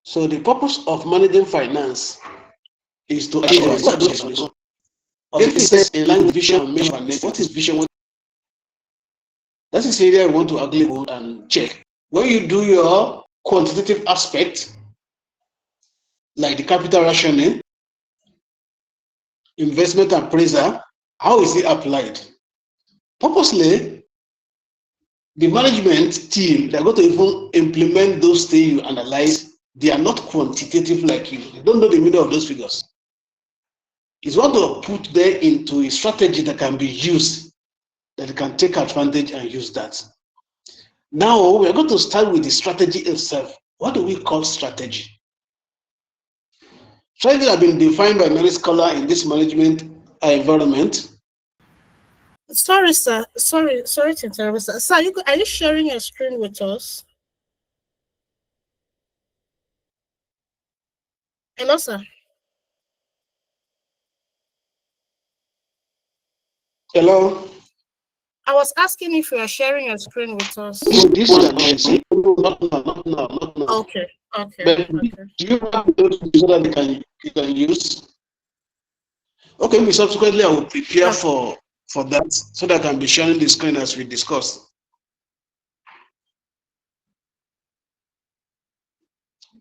So the purpose of managing finance is to achieve the business in line with vision and mission. What is vision? That is the area I want to agree with and check. When you do your quantitative aspect, like the capital rationing, investment appraiser, how is it applied? Purposely, the management team, they're going to even implement those things you analyze. They are not quantitative like you. They don't know the meaning of those figures. It's what to put them into a strategy that can be used, that you can take advantage and use that. Now, we're going to start with the strategy itself. What do we call strategy? Strategy has been defined by many scholars in this management environment. Sorry, sir. Sorry to interrupt, sir. Sir, are you sharing your screen with us? Hello, sir. Hello? I was asking if you are sharing your screen with us. Oh, this one, I see. Not now, not now, not now. Okay, okay, But okay. do you have those so that you can use? Okay, maybe subsequently I will prepare Okay. for that so that I can be sharing the screen as we discussed.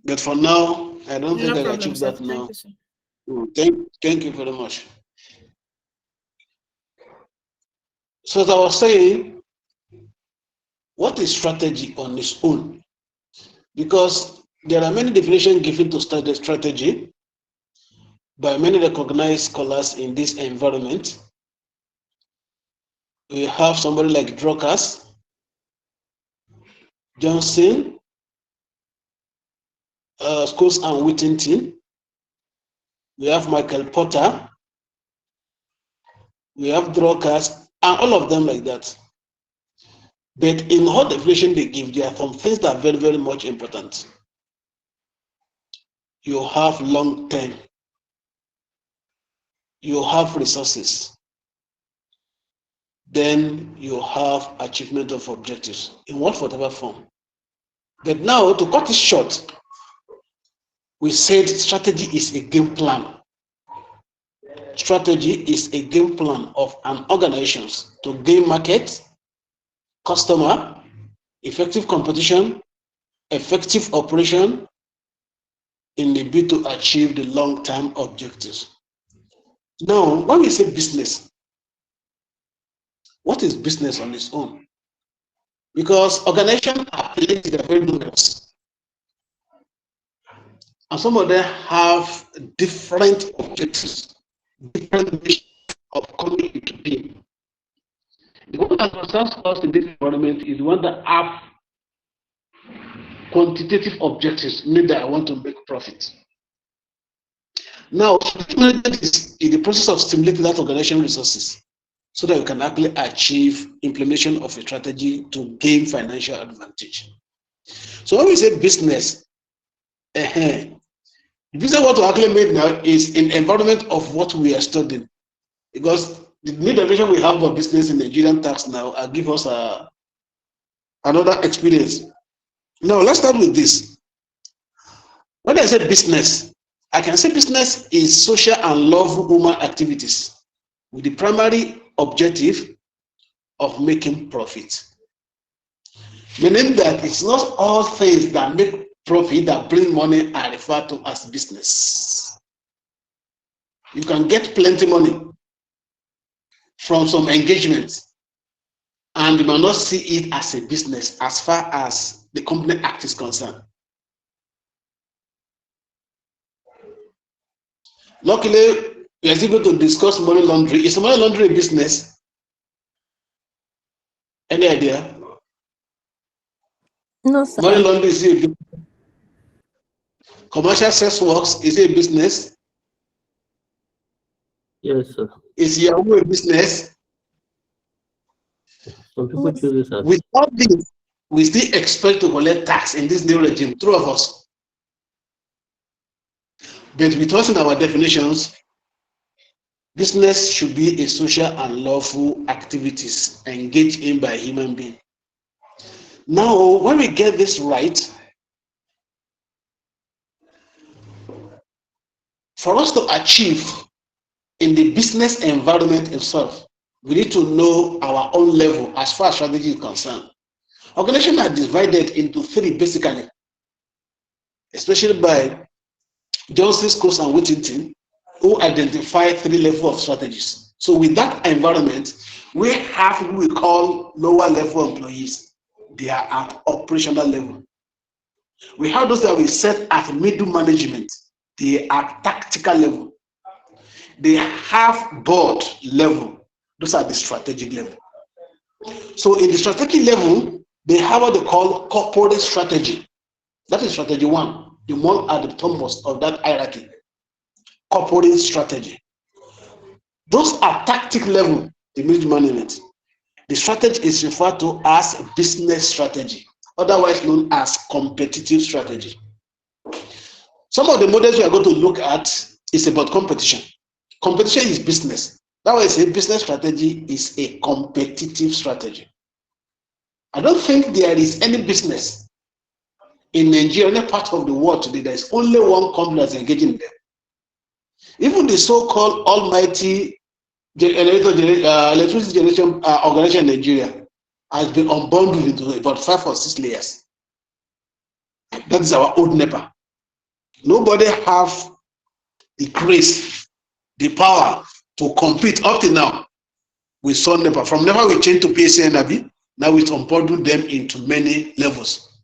But for now, I don't think No I can problem, achieve sir. that Thank now. you, sir. Thank you very much. So as I was saying, what is strategy on its own? Because there are many definitions given to study strategy by many recognized scholars in this environment. We have somebody like Druckers, Johnson, Scholes and Whittington. We have Michael Porter. We have Druckers, and all of them like that. But in all definition they give, there are some things that are very, very much important. You have long term. You have resources. Then you have achievement of objectives in whatever form. But now, to cut it short, we said strategy is a game plan. Strategy is a game plan of an organization to gain market, customer, effective competition, effective operation in the bid to achieve the long-term objectives. Now, when we say business, what is business on its own? Because organizations are places that are very numerous. And some of them have different objectives, different missions of coming into being. The one that concerns us in this environment is the one that have quantitative objectives, meaning that I want to make profit. Now, management is in the process of stimulating that organization resources so that you can actually achieve implementation of a strategy to gain financial advantage. So when we say business, the business what we actually make now is in environment of what we are studying. Because the new definition we have of business in Nigerian tax now give us another experience. Now, let's start with this. When I say business, I can say business is social and lawful human activities with the primary objective of making profit. Meaning that it's not all things that make profit that bring money are referred to as business. You can get plenty money from some engagements and you might not see it as a business as far as the company act is concerned. Luckily, we are able to discuss money laundering. Is money laundering a business? Any idea? No, Money sir. laundering is a business. Commercial sex works is a business. Yes, sir. Is Yahoo a business? Some people choose this as. With all this, we still expect to collect tax in this new regime, true of us. But with us in our definitions, business should be a social and lawful activities engaged in by human being. Now, when we get this right, For us to achieve in the business environment itself, we need to know our own level as far as strategy is concerned. Organizations are divided into three basically, especially by Johnson, Coase, and Whittington, who identify three levels of strategies. So with that environment, we have who we call lower level employees. They are at operational level. We have those that we set at middle management. They are tactical level. They have board level. Those are the strategic level. So in the strategic level, they have what they call corporate strategy. That is strategy one, the one at the topmost of that hierarchy. Corporate strategy. Those are tactic level, the middle management. The strategy is referred to as business strategy, otherwise known as competitive strategy. Some of the models we are going to look at is about competition. Competition is business. That way, a business strategy is a competitive strategy. I don't think there is any business in Nigeria, any part of the world today, there is only one company that's engaging in them. Even the so-called almighty electricity generation organization in Nigeria has been unbundled into about 5 or 6 layers. That is our old NEPA. Nobody have the grace, the power to compete up to now with Sun NEPA. From NEPA we changed to PSNRB. Now it's unbundled them into many levels.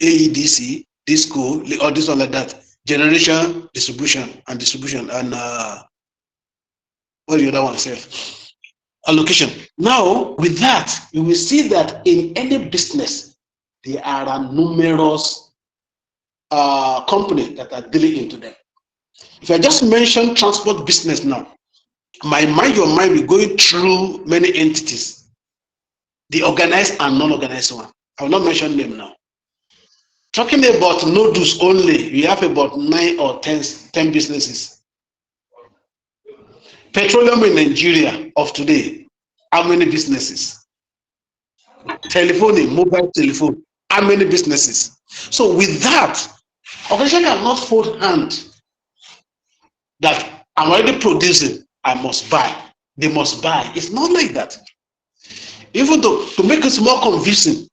AEDC, DISCO, or this one like that. Generation, distribution, and what the other one says? Allocation. Now, with that, you will see that in any business, there are numerous companies that are dealing into them. If I just mention transport business now, your mind will go through many entities, the organized and non-organized one. I will not mention them now. Talking about nodules only, we have about 9 or 10 businesses. Petroleum in Nigeria of today, how many businesses? Telephone, mobile telephone, how many businesses? So with that, organization cannot fold hand that I'm already producing, I must buy. They must buy. It's not like that. Even though, to make it more convincing,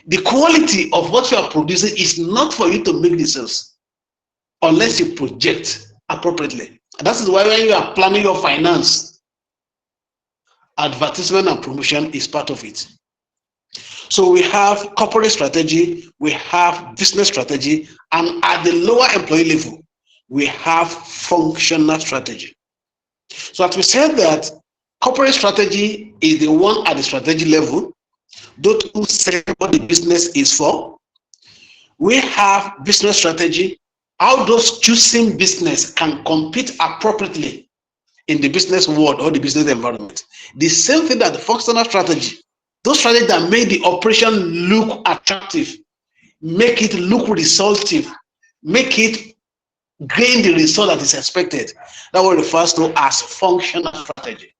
the quality of what you are producing is not for you to make the sales unless you project appropriately. And that is why when you are planning your finance, advertisement and promotion is part of it. So we have corporate strategy, we have business strategy, and at the lower employee level, we have functional strategy. So as we said that corporate strategy is the one at the strategy level, those who say what the business is for. We have business strategy, how those choosing business can compete appropriately in the business world or the business environment. The same thing that the functional strategy, those strategies that make the operation look attractive, make it look resultive, make it gain the result that is expected. That what refers to as functional strategy.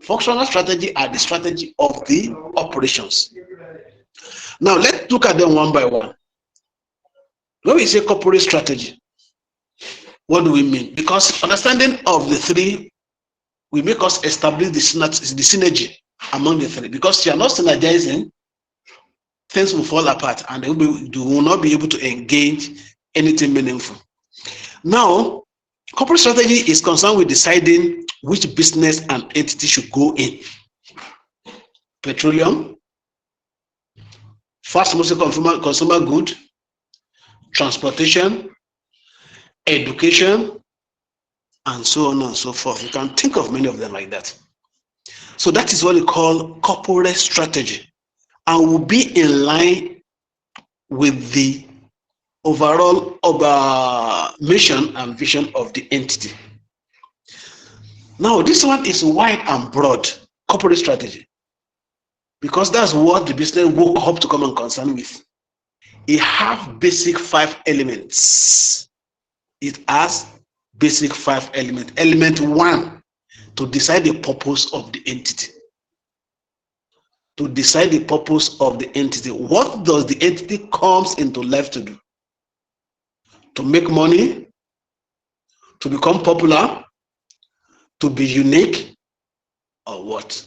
Functional strategy are the strategy of the operations. Now let's look at them one by one. When we say corporate strategy, what do we mean? Because understanding of the three will make us establish the synergy among the three. Because you are not synergizing, things will fall apart and you will not be able to engage anything meaningful. Now, corporate strategy is concerned with deciding which business and entity should go in. Petroleum, fast-moving consumer good, transportation, education, and so on and so forth. You can think of many of them like that. So that is what we call corporate strategy, and will be in line with the overall mission and vision of the entity. Now, this one is wide and broad, corporate strategy, because that's what the business woke up to come and concern with. It has basic 5 elements. It has basic 5 elements. Element 1, to decide the purpose of the entity. To decide the purpose of the entity. What does the entity comes into life to do? To make money, To become popular, to be unique, or what?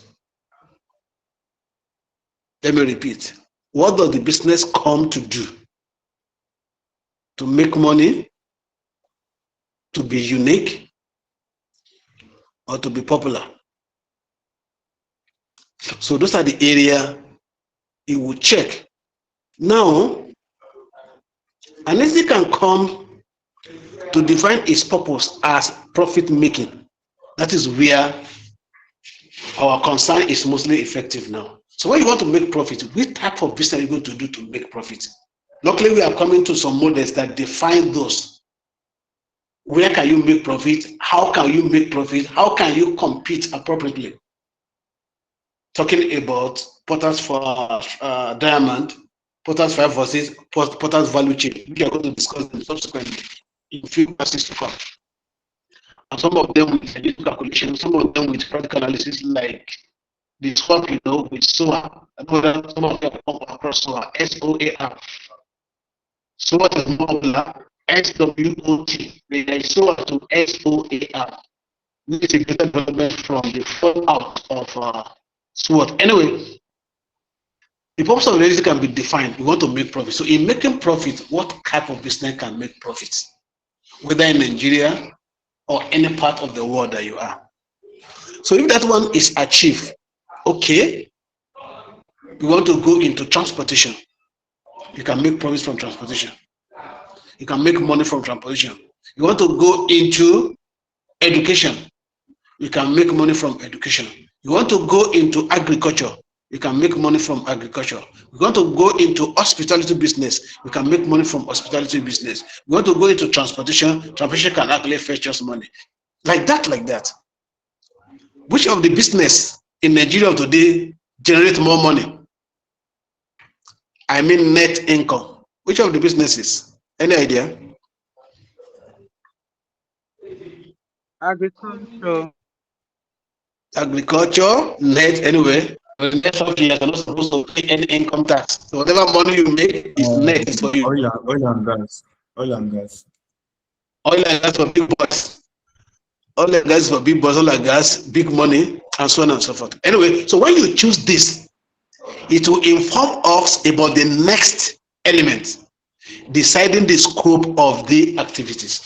Let me repeat. What does the business come to do? To make money, to be unique, or to be popular? So those are the area you will check. Now, an entity can come to define its purpose as profit making. That is where our concern is mostly effective now. So when you want to make profit, which type of business are you going to do to make profit? Luckily, we are coming to some models that define those. Where can you make profit? How can you make profit? How can you compete appropriately? Talking about Potter's for diamond, Potter's 5 versus Potter's value chain. We are going to discuss them subsequently in few classes to come. And some of them with statistical calculation, some of them with practical analysis, like the swap, with SOA. Some of them come across SOA, SOAR. SOA is more popular, SWOT. There is SOA to SOAR. This is a greater development from the fallout of SWOT. Anyway, the purpose of the entity can be defined. You want to make profit. So in making profit, what type of business can make profits? Whether in Nigeria or any part of the world that you are. So if that one is achieved, okay, you want to go into transportation. You can make profits from transportation. You can make money from transportation. You want to go into education. You can make money from education. You want to go into agriculture. You can make money from agriculture. You want to go into hospitality business. You can make money from hospitality business. You want to go into transportation. Transportation can actually fetch us money. Like that. Which of the business in Nigeria today generate more money? I mean net income. Which of the businesses? Any idea? Agriculture. Agriculture, net, anyway. Net something you're not supposed to pay any income tax. So whatever money you make is net for you. Oil and gas. Oil and gas. Oil and gas for big boys. Oil and gas for big boys, oil and gas, big money, and so on and so forth. Anyway, so when you choose this, it will inform us about the next element, deciding the scope of the activities.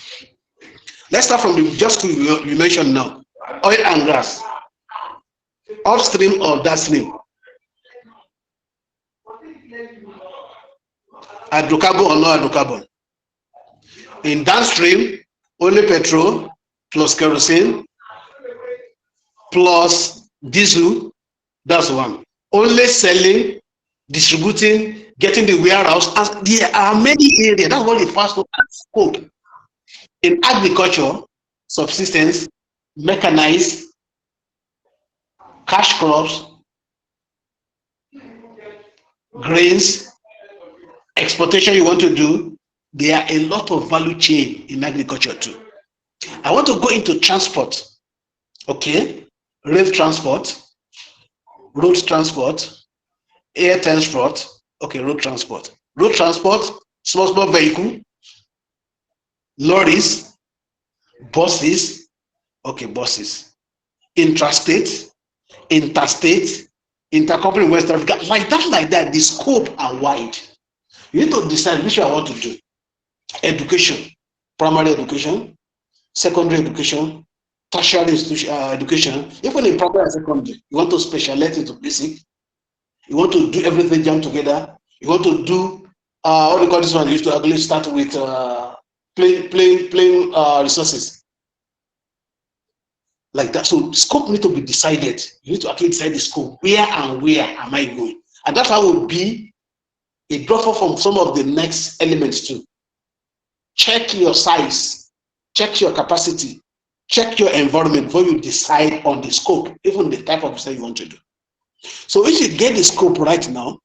Let's start from the just you mentioned now, oil and gas, upstream or downstream, hydrocarbon or no hydrocarbon. In downstream, only petrol plus kerosene plus diesel. That's one. Only selling, distributing, getting the warehouse. And there are many areas. That's what it refers to as scope. In agriculture, subsistence, mechanized, cash crops, grains, exportation you want to do, there are a lot of value chain in agriculture too. I want to go into transport, okay? Rail transport, road transport, air transport, okay, road transport, small vehicle, lorries, buses, okay, buses, intrastate, interstate, intercompany West Africa, like that, the scope are wide. You need to decide which I want to do. Education, primary education, secondary education, tertiary education. Even in primary and secondary, you want to specialize into basic. You want to do everything jam together. You want to do what do you call this one? You used to actually start with plain resources. Like that. So scope need to be decided. You need to actually decide the scope. Where am I going? And that will be a drop off from some of the next elements too. Check your size, check your capacity, check your environment before you decide on the scope, even the type of business you want to do. So if you get the scope right now,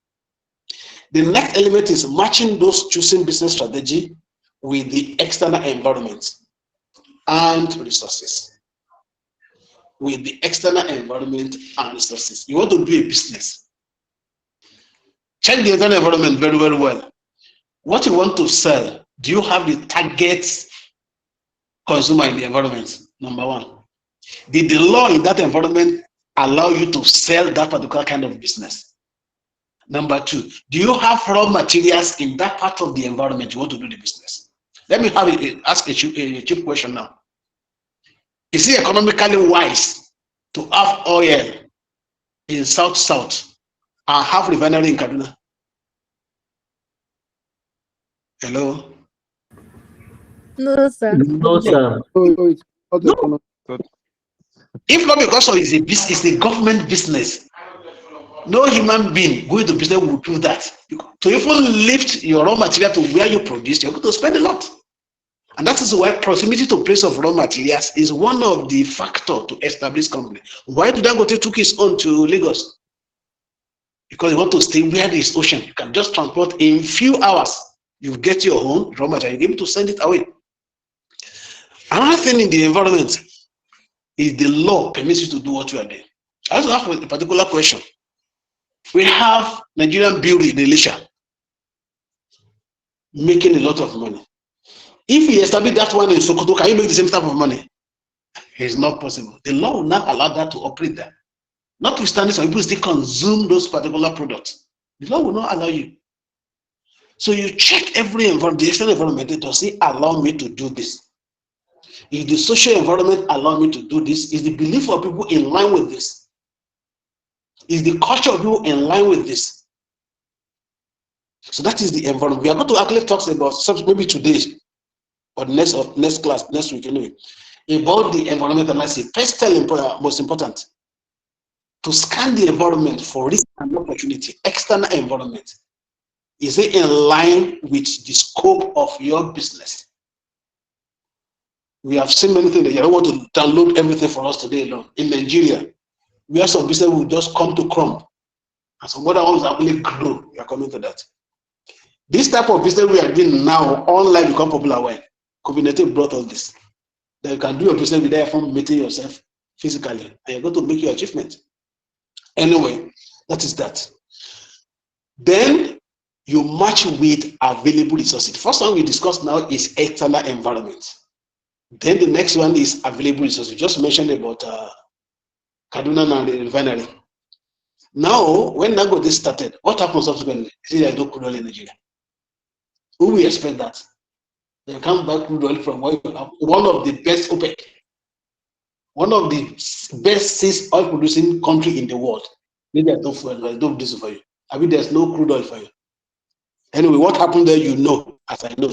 the next element is matching those choosing business strategy with the external environment and resources. With the external environment and resources. You want to do a business. Check the external environment very, very well. What you want to sell, do you have the target consumer in the environment? Number one. Did the law in that environment allow you to sell that particular kind of business? Number two, do you have raw materials in that part of the environment you want to do the business? Let me ask a cheap question now. Is it economically wise to have oil in South and have refinery in Kaduna? Hello? No, sir. No, sir. It's not No. economic. If not because of it's a government business, no human being going to business will do that. To even lift your raw material to where you produce, you're going to spend a lot. And that is why proximity to place of raw materials is one of the factors to establish company. Why did Dangote took his own to Lagos? Because you want to stay where there is ocean. You can just transport in few hours. You get your own raw material, you're able to send it away. Another thing in the environment is the law permits you to do what you are doing. I also have a particular question. We have Nigerian brewery in Elisha making a lot of money. If you establish that one in Sokoto, can you make the same type of money? It's not possible. The law will not allow that to operate there. Notwithstanding, some people still consume those particular products. The law will not allow you. So you check every environment, the external environment, does it allow me to do this? Is the social environment allow me to do this? Is the belief of people in line with this? Is the culture of people in line with this? So that is the environment. We are going to actually talk about something maybe today or next class, next week anyway, about the environmental analysis. First, most important, to scan the environment for risk and opportunity, external environment. Is it in line with the scope of your business? We have seen many things that you don't want to download everything for us today alone. In Nigeria, we have some business will just come to crumb, and some other ones that really grow. We are coming to that. This type of business we are doing now, online become popular when COVID-19 brought all this. That you can do your business without from meeting yourself physically, and you're going to make your achievement. Anyway, that is that. Then you match with available resources. The first one we discussed now is external environment. Then the next one is available resources. We just mentioned about Kaduna and the refinery. Now, when Dangote started, what happened subsequently? See, there's no crude oil in Nigeria. Who will expect that? They come back crude oil from one of the best OPEC, one of the best 6 oil producing country in the world. Maybe there's no fuel, there's no diesel for you. I mean, there's no crude oil for you. Anyway, what happened there, you know, as I know.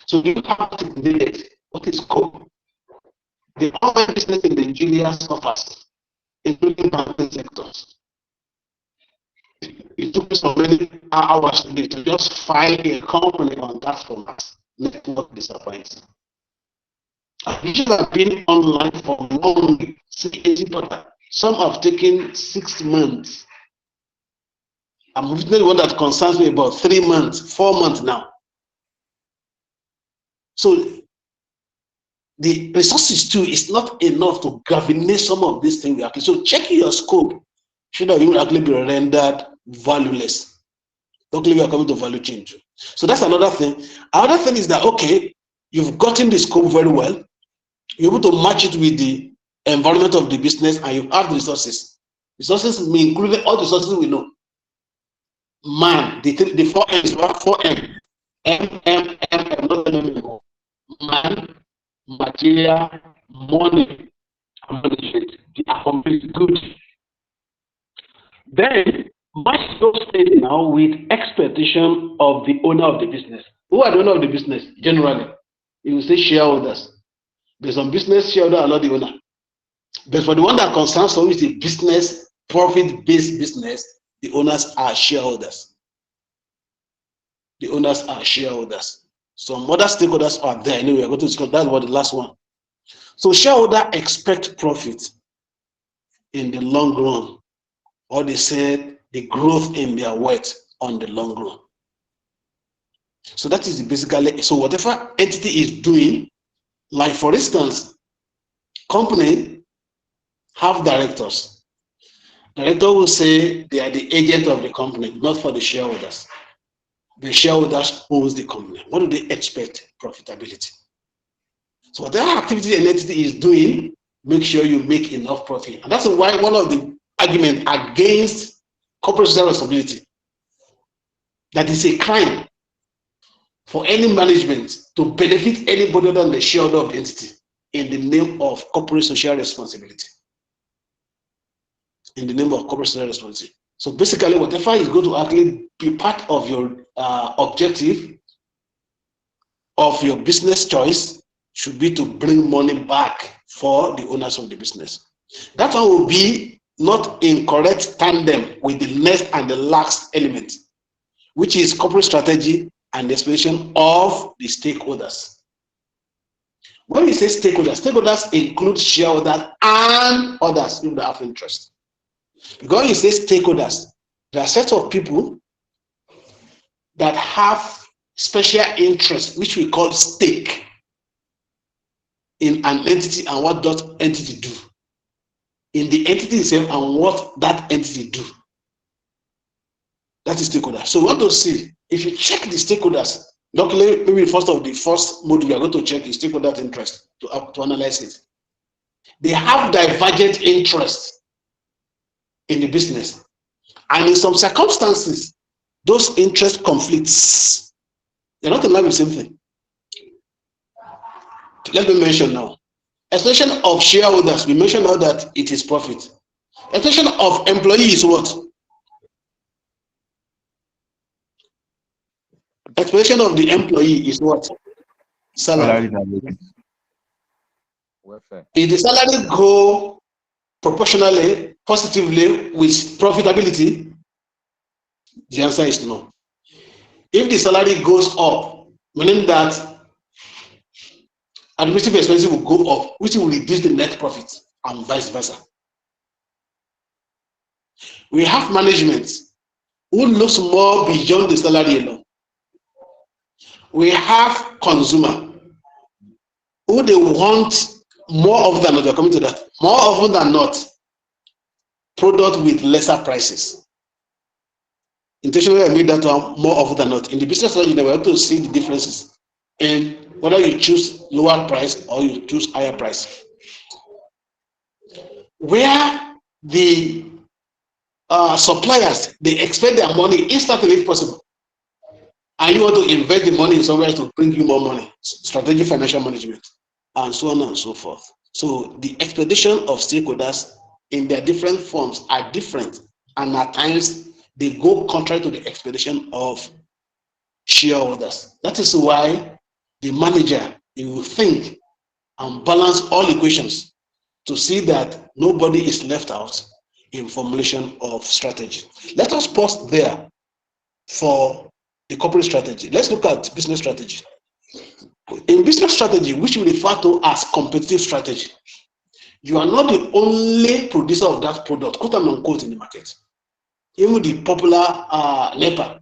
So you have to relate what is scope. The online business in Nigeria suffers, including banking sectors. It took me so many hours today to just find a company on that format. Network disappoints. You should have been online for long. Some have taken 6 months. I'm the one that concerns me about 3 months, 4 months now. So the resources too is not enough to govern some of these things. So checking your scope should have even actually be rendered valueless. Luckily, we are coming to value change. So that's another thing. Another thing is that, okay, you've gotten the scope very well. You're able to match it with the environment of the business, and you have the resources. Resources mean including all the resources we know. Man, the 4 M's, 4M. M, not anymore. Man, material, money, and management. They are completely good. Then, match those things now with expectation of the owner of the business. Who are the owner of the business? Generally, you will say shareholders. There's some business shareholder are not the owner. But for the one that concerns us the business, profit-based business, the owners are shareholders. The owners are shareholders. Some other stakeholders are there. Anyway, we're going to discuss that about the last one. So shareholders expect profit in the long run, or they say the growth in their wealth on the long run. So that is basically, so whatever entity is doing, like for instance, company have directors. Director will say they are the agent of the company, not for the shareholders. The shareholders owns the company. What do they expect? Profitability. So whatever activity an entity is doing, make sure you make enough profit. And that's why one of the arguments against corporate social responsibility, that is a crime for any management to benefit anybody other than the shareholder of the entity in the name of corporate social responsibility. In the name of corporate social responsibility. So basically, whatever is going to actually be part of your objective of your business choice should be to bring money back for the owners of the business. That one will be not in correct tandem with the next and the last element, which is corporate strategy and the explanation of the stakeholders. When we say stakeholders, stakeholders include shareholders and others in the have interest. Because when you say stakeholders, there are sets of people that have special interest, which we call stake in an entity and what that entity do. In the entity itself and what that entity do. That is stakeholders. So we want to see, if you check the stakeholders, luckily, maybe first module you are going to check is stakeholders interest to analyze it. They have divergent interest in the business. And in some circumstances, those interest conflicts, they're not in line with the same thing. Let me mention now. Expectation of shareholders, we mentioned now that it is profit. Expectation of employee is what? Expectation of the employee is what? Salary. Welfare. If the salary go proportionally, positively with profitability, the answer is no. If the salary goes up, meaning that administrative expenses will go up, which will reduce the net profit, and vice versa. We have management who looks more beyond the salary alone. We have consumer who they want more often than not, they're coming to that, more often than not, product with lesser prices. Intentionally, I made that one more often than not. In the business strategy, we have to see the differences in whether you choose lower price or you choose higher price. Where the suppliers, they expect their money instantly if possible. And you want to invest the money in somewhere to bring you more money, strategic financial management, and so on and so forth. So the expectation of stakeholders in their different forms are different, and at times they go contrary to the expectation of shareholders. That is why the manager, he will think and balance all equations to see that nobody is left out in formulation of strategy. Let us pause there for the corporate strategy. Let's look at business strategy. In business strategy, which we refer to as competitive strategy, you are not the only producer of that product, quote and unquote, in the market. Even the popular NEPA,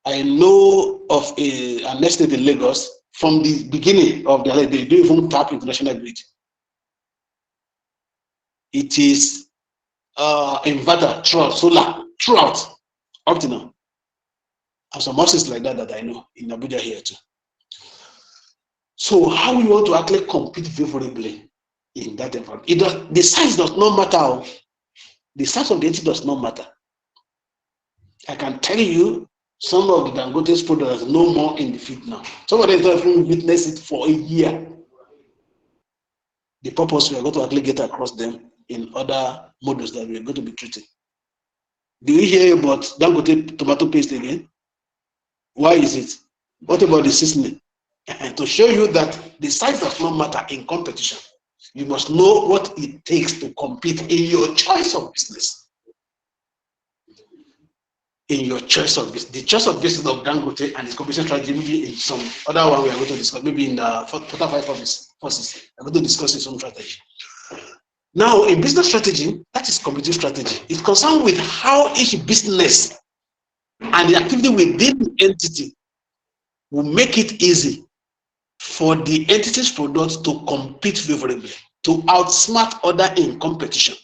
I know of an estate in Lagos, from the beginning of their life, they don't even tap international grid. It is inverter, throughout, solar, throughout, up to now. And some houses like that I know in Abuja here too. So how we want to actually compete favorably in that environment? The size does not matter. The size of the entity does not matter. I can tell you, some of the Dangote's products are no more in the field now. Some of them don't even witness it for a year. The purpose we are going to actually get across them in other models that we are going to be treating. Do you hear about Dangote tomato paste again? Why is it? What about the seasoning? And to show you that the size does not matter in competition. You must know what it takes to compete in your choice of business. In your choice of business. The choice of business of Dangote and its competition strategy, maybe in some other one we are going to discuss, maybe in the total 5 forces. We are going to discuss its own strategy. Now, in business strategy, that is competitive strategy. It's concerned with how each business and the activity within the entity will make it easy for the entity's products to compete favorably, to outsmart other in competition.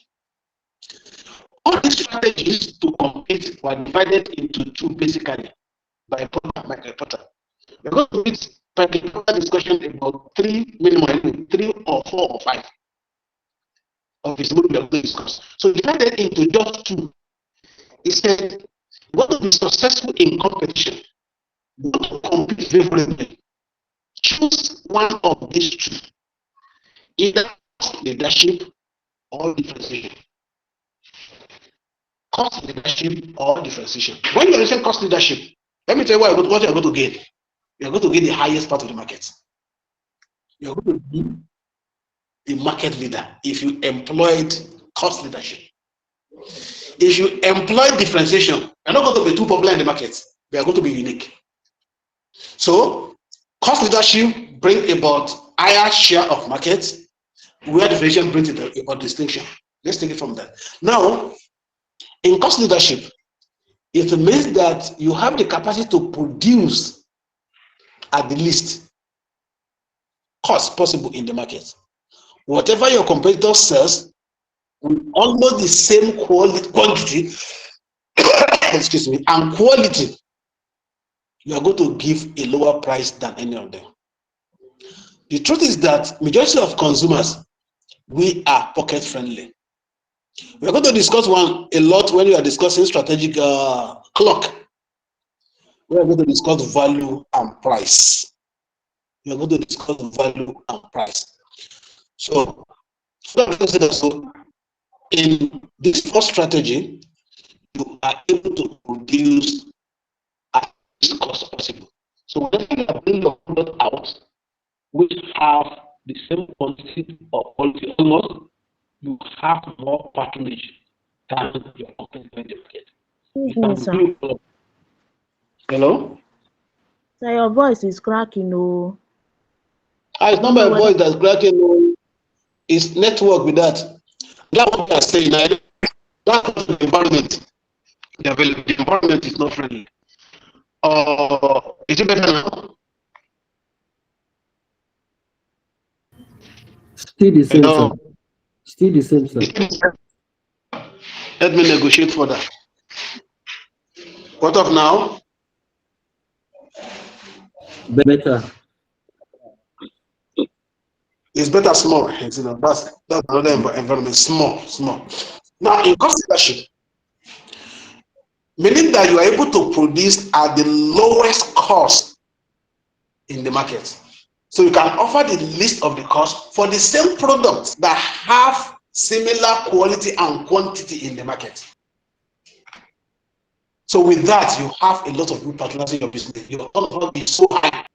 All these strategies to compete were divided into two basically by Michael Porter. We're going to So I can have a discussion about three minimum, 3 or 4 or 5 of his movie we are going to discuss. So divided into just 2. He said, "Want to be successful in competition, want to compete favorably, choose one of these 2, either leadership or differentiation." Cost leadership or differentiation. When you say cost leadership, let me tell you what you're going to gain. You're going to gain the highest part of the market. You're going to be the market leader if you employed cost leadership. If you employ differentiation, you're not going to be too popular in the market. You are going to be unique. So, cost leadership brings about higher share of market, where differentiation brings about distinction. Let's take it from that. Now, in cost leadership, it means that you have the capacity to produce at the least cost possible in the market. Whatever your competitor sells, with almost the same quantity, excuse me, and quality, you are going to give a lower price than any of them. The truth is that majority of consumers, we are pocket friendly. We are going to discuss one a lot when we are discussing strategic clock. We are going to discuss value and price. We are going to discuss value and price. So in this first strategy, you are able to produce at least cost possible. So whenever you are bringing your product out, which have the same quantity or quality almost, you have more patronage than your competitor in the market. Hello? So your voice is cracking. Oh. It's not my voice that's cracking. Oh. It's network with that. That's what I'm saying. That's the environment. The environment is not friendly. Is it better now? Still the same, sir. Still the same, sir. Let me negotiate further. What of now? Better. It's better small. That's another environment. Small. Now in cost leadership, meaning that you are able to produce at the lowest cost in the market. So you can offer the least of the cost for the same products that have similar quality and quantity in the market. So with that, you have a lot of good partners in your business. Your turnover will be so high.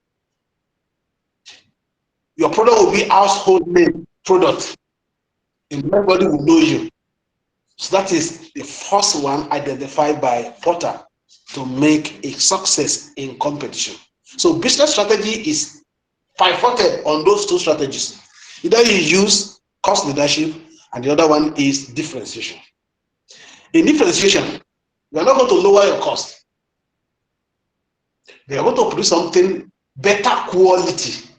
Your product will be household name product, and everybody will know you. So that is the first one identified by Porter to make a success in competition. So business strategy is pivoted on those 2 strategies. Either you use cost leadership and the other one is differentiation. In differentiation, you are not going to lower your cost. They are going to produce something better quality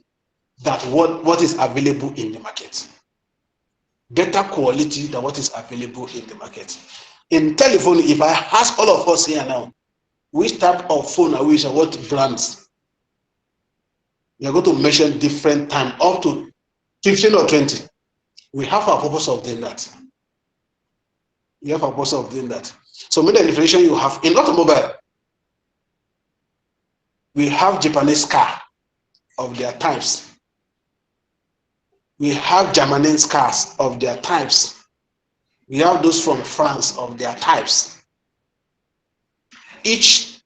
than what is available in the market. Better quality than what is available in the market. In telephone, if I ask all of us here now, which type of phone are we using, what brands? We are going to mention different time, up to 15 or 20. We have our purpose of doing that. So many differentiation you have in automobile. We have Japanese car of their types. We have Germanese cars of their types. We have those from France of their types. Each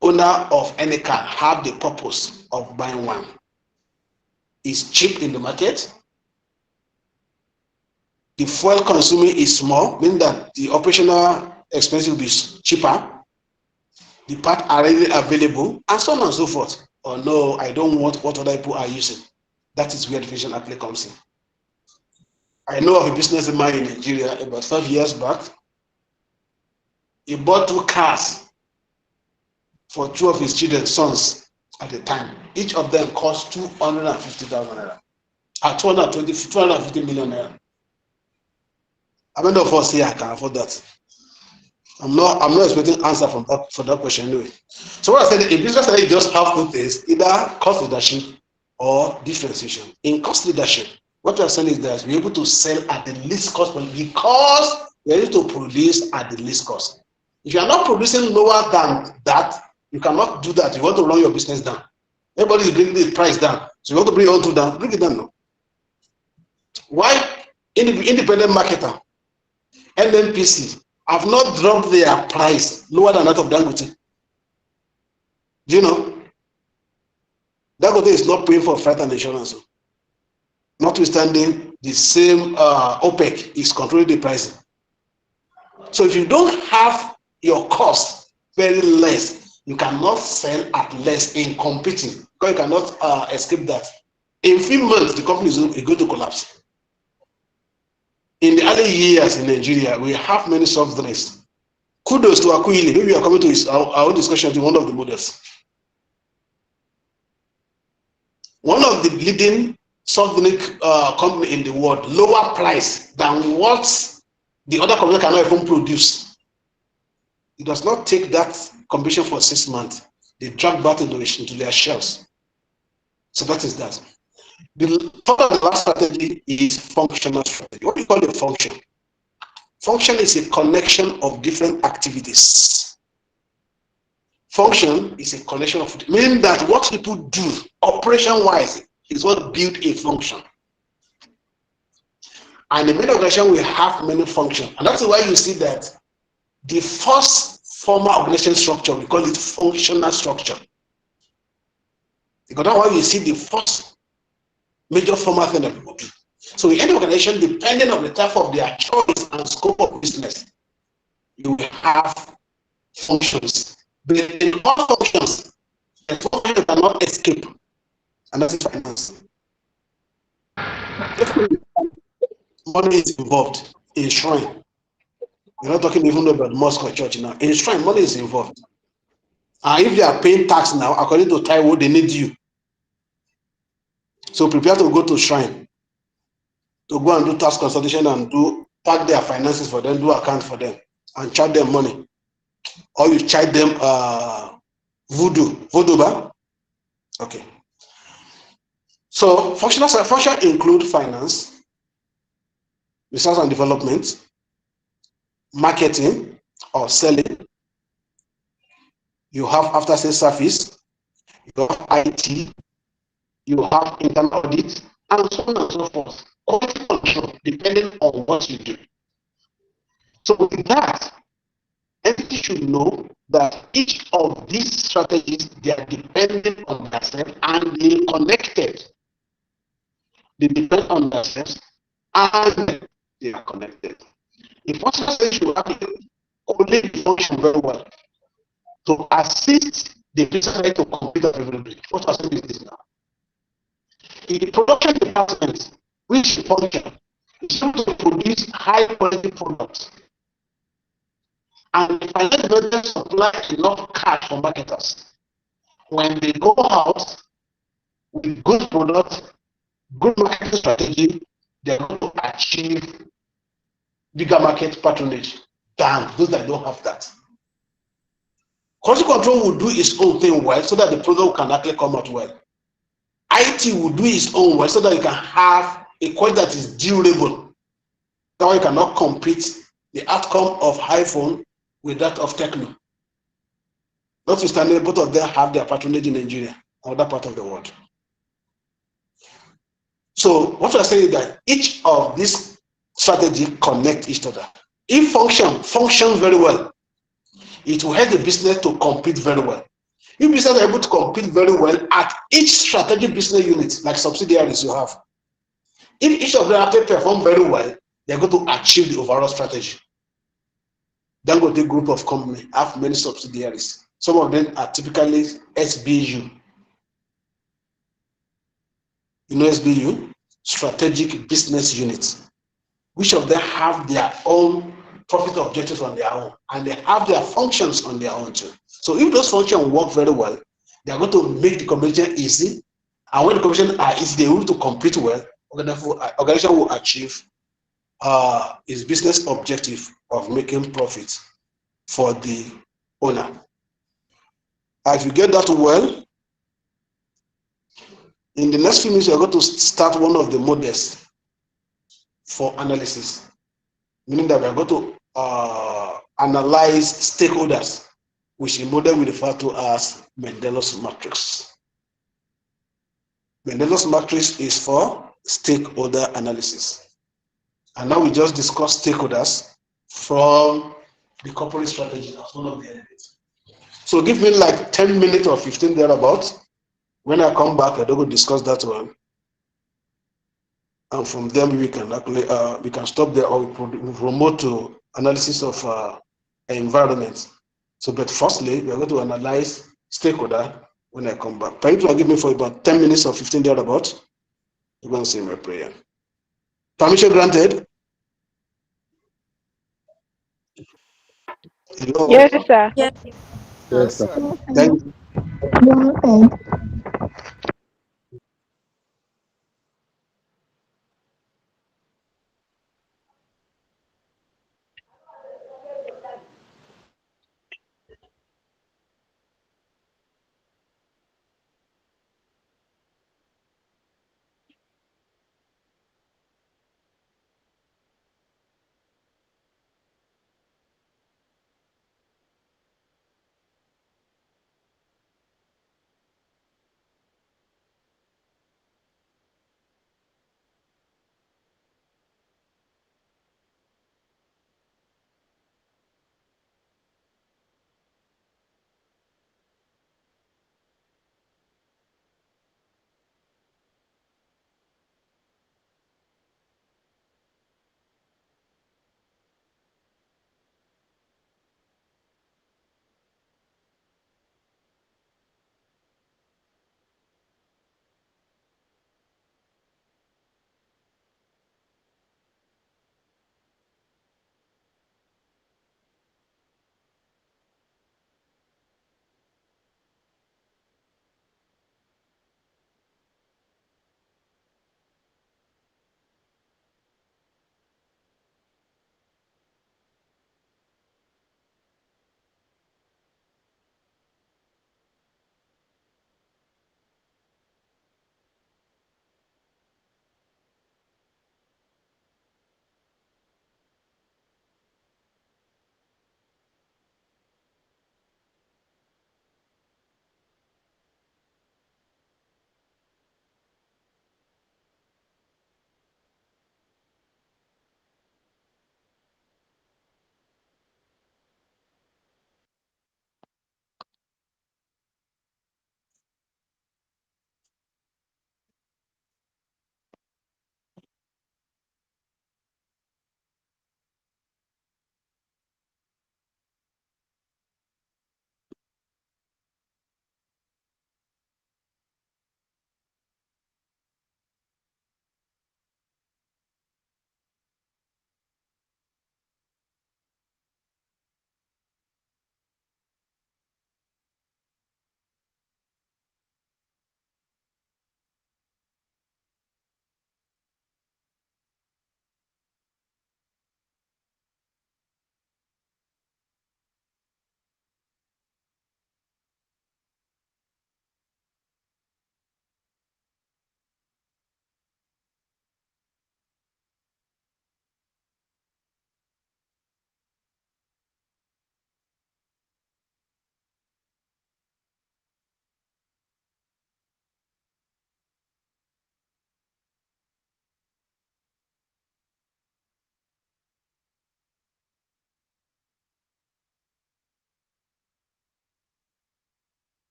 owner of any car have the purpose of buying one. It's cheap in the market. The fuel consuming is small, meaning that the operational expense will be cheaper. The parts are readily available, and so on and so forth. Or no, I don't want what other people are using. That is where differentiation actually comes in. I know of a businessman in Nigeria about 5 years back. He bought 2 cars for 2 of his children's sons at the time. Each of them cost 250,000 naira. At 250 million naira. How many of us here can afford that? I'm not expecting answer from that for that question anyway. So what I said, in business you just have two things, either cost leadership or differentiation. In cost leadership, what we are saying is that we're able to sell at the least cost because we're able to produce at the least cost. If you are not producing lower than that, you cannot do that. You want to run your business down. Everybody is bringing the price down. So you want to bring it on to down, bring it down now. Why? Independent marketer, NNPC, have not dropped their price lower than that of Dangote. Do you know? Dangote is not paying for freight and insurance. Notwithstanding, the same OPEC is controlling the pricing. So if you don't have your cost very less, you cannot sell at less in competing, because you cannot escape that. In a few months, the company is going to collapse. In the early years in Nigeria, we have many soft drinks. Kudos to Akuili. Maybe we are coming to our own discussion to one of the models. One of the leading soft drink company in the world, lower price than what the other company cannot even produce. It does not take that competition for 6 months. They drag back into their shelves. So that is that. The last strategy is functional strategy. What do you call a function? Function is a connection of different activities. Function is a connection of, meaning that what people do operation-wise is what build a function. And in many organizations, we have many functions. And that's why you see that the first formal organization structure, we call it functional structure. Because that's why you see the first major formal thing that people do. So in any organization, depending on the type of their choice and scope of business, you will have functions. But in all functions, there's one thing you cannot escape, and that's finance. Money is involved in shrine. We're not talking even about mosque or church now. In shrine, money is involved. And if they are paying tax now, according to Taiwo, they need you. So prepare to go to shrine, to go and do tax consultation and pack their finances for them, do account for them, and charge them money. Or you charge them voodoo ba? Okay. So function include finance, research and development, marketing or selling. You have after sales service, you have IT, you have internal audit, and so on and so forth. Quality control, depending on what you do. So with that, entity should know that each of these strategies, they are dependent on themselves and they are connected. They depend on themselves and they are connected. If one strategy should actually only function very well to assist the business to compete everybody, what strategy is this now? In the production department, which function is supposed to produce high quality products, and if I let vendors supply enough cash for marketers, when they go out with good products, good marketing strategy, they're going to achieve bigger market patronage than those that don't have that. Quality control will do its own thing well so that the product can actually come out well. IT will do its own well so that you can have a quality that is durable. That way you cannot compete the outcome of iPhone with that of Techno. Notwithstanding, both of them have their patronage in Nigeria or that part of the world. So what we're saying is that each of these strategies connect each other. If function very well, it will help the business to compete very well. If business are able to compete very well at each strategic business unit, like subsidiaries you have, if each of them actually perform very well, they're going to achieve the overall strategy. Dangote group of companies have many subsidiaries. Some of them are typically SBU. You know SBU? Strategic Business Units. Which of them have their own profit objectives on their own, and they have their functions on their own too. So if those functions work very well, they are going to make the competition easy, and when the competition are easy, they will to compete well. Organization will achieve its business objective of making profits for the owner. If you get that well, in the next few minutes, you're going to start one of the models for analysis, meaning that we are going to analyze stakeholders, which in model we refer to as Mendel's matrix. Mendel's matrix is for stakeholder analysis. And now we just discussed stakeholders from the corporate strategy as one of the elements. So give me like 10 minutes or 15 thereabouts. When I come back, I'm going to discuss that one. And from there, we can actually we can stop there, or we promote to analysis of environment. So, but firstly, we are going to analyze stakeholder when I come back. Try to give me for about 10 minutes or 15 thereabouts. I'm going to say my prayer. Permission granted. Hello. Yes, sir. Yes, Yes, sir. sir. Thank you.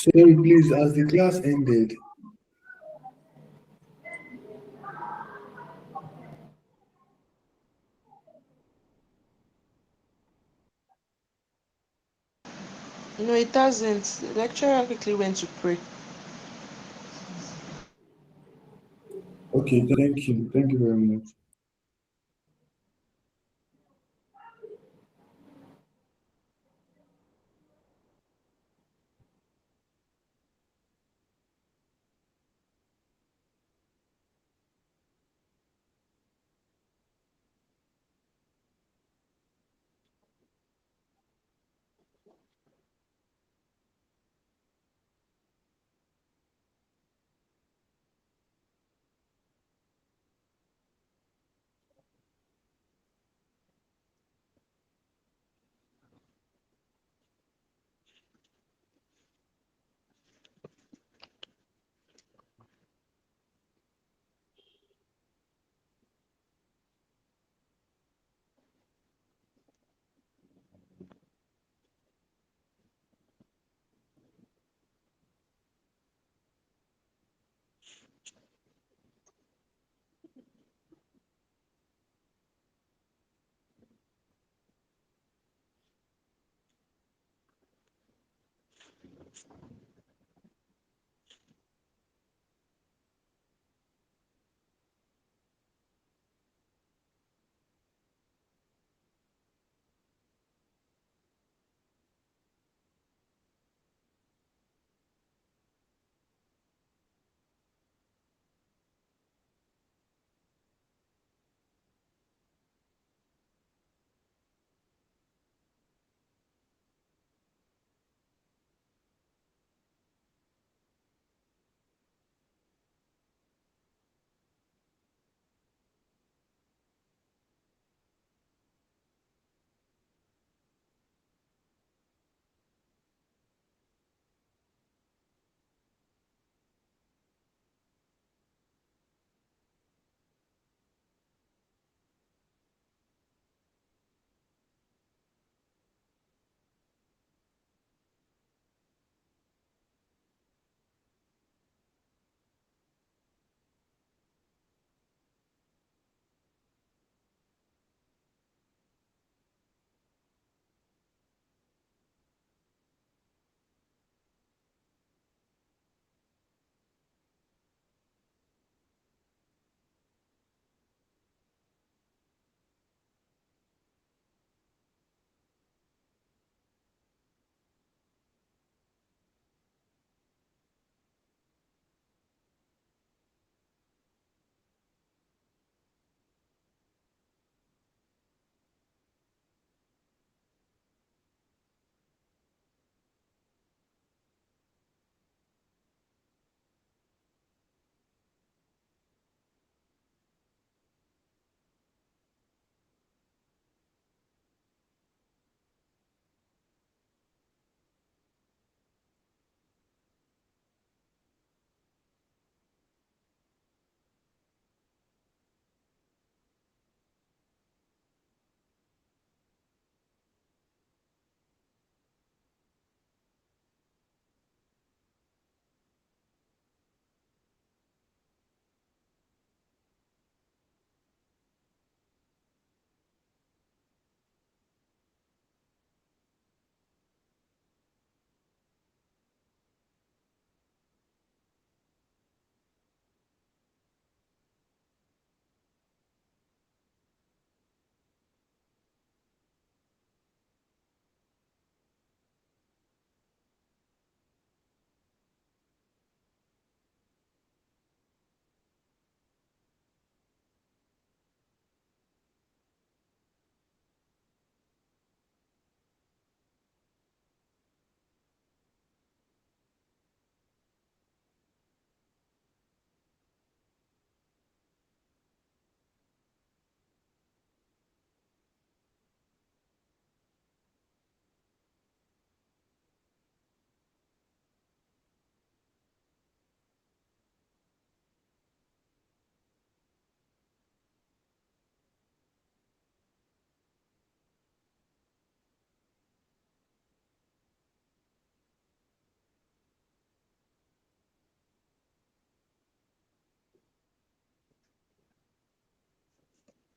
Sorry, please, as the class ended, No, it doesn't. The lecturer quickly went to pray. okay, thank you. Thank you very much.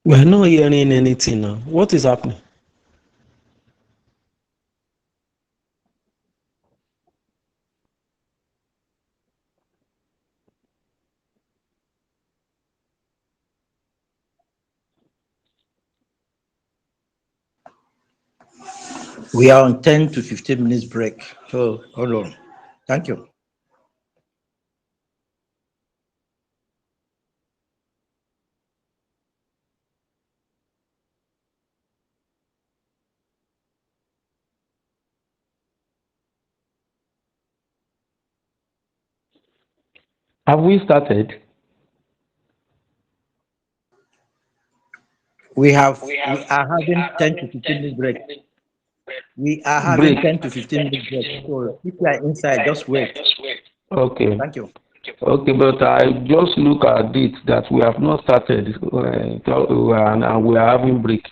We're not hearing anything now. What is happening? We are on 10 to 15 minutes break. So hold on. Thank you. Have we started? We are having 10 to 15 minutes break. We are having Break. 10 to 15 minutes break. So if you are inside, just wait. Okay. Thank you. Okay, but I just look at it that we have not started and we are having break.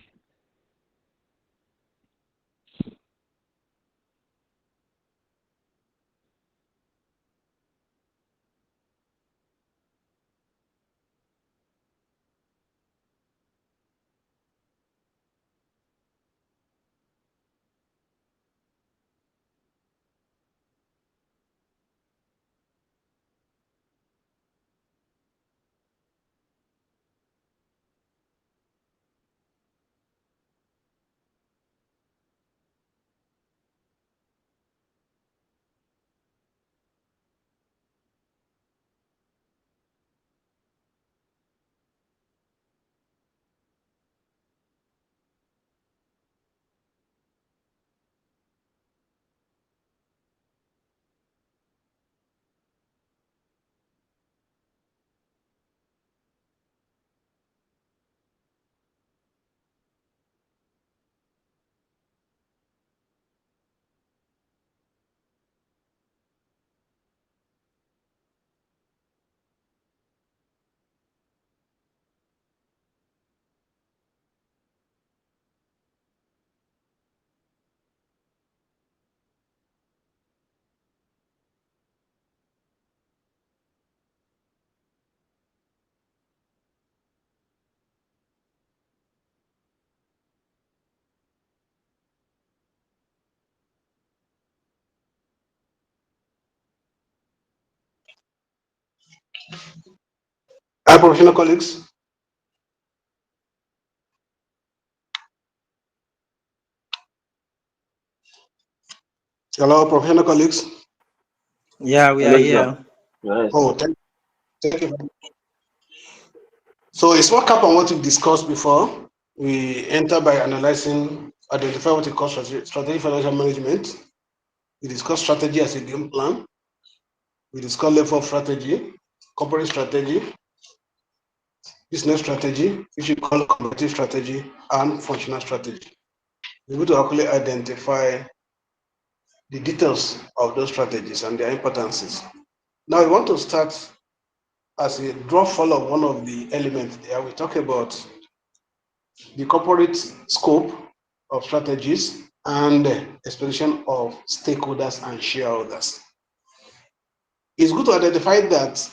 Hi, professional colleagues. Hello, professional colleagues. Yeah, we are here. Oh, thank you. So it's what cap on what we discussed before. We enter by analyzing, identify what we call strategic financial management. We discuss strategy as a game plan. We discuss level of strategy, corporate strategy, business strategy, which we call competitive strategy, and functional strategy. We're able to actually identify the details of those strategies and their importances. Now we want to start as a draw follow one of the elements there. We talk about the corporate scope of strategies and expectation of stakeholders and shareholders. It's good to identify that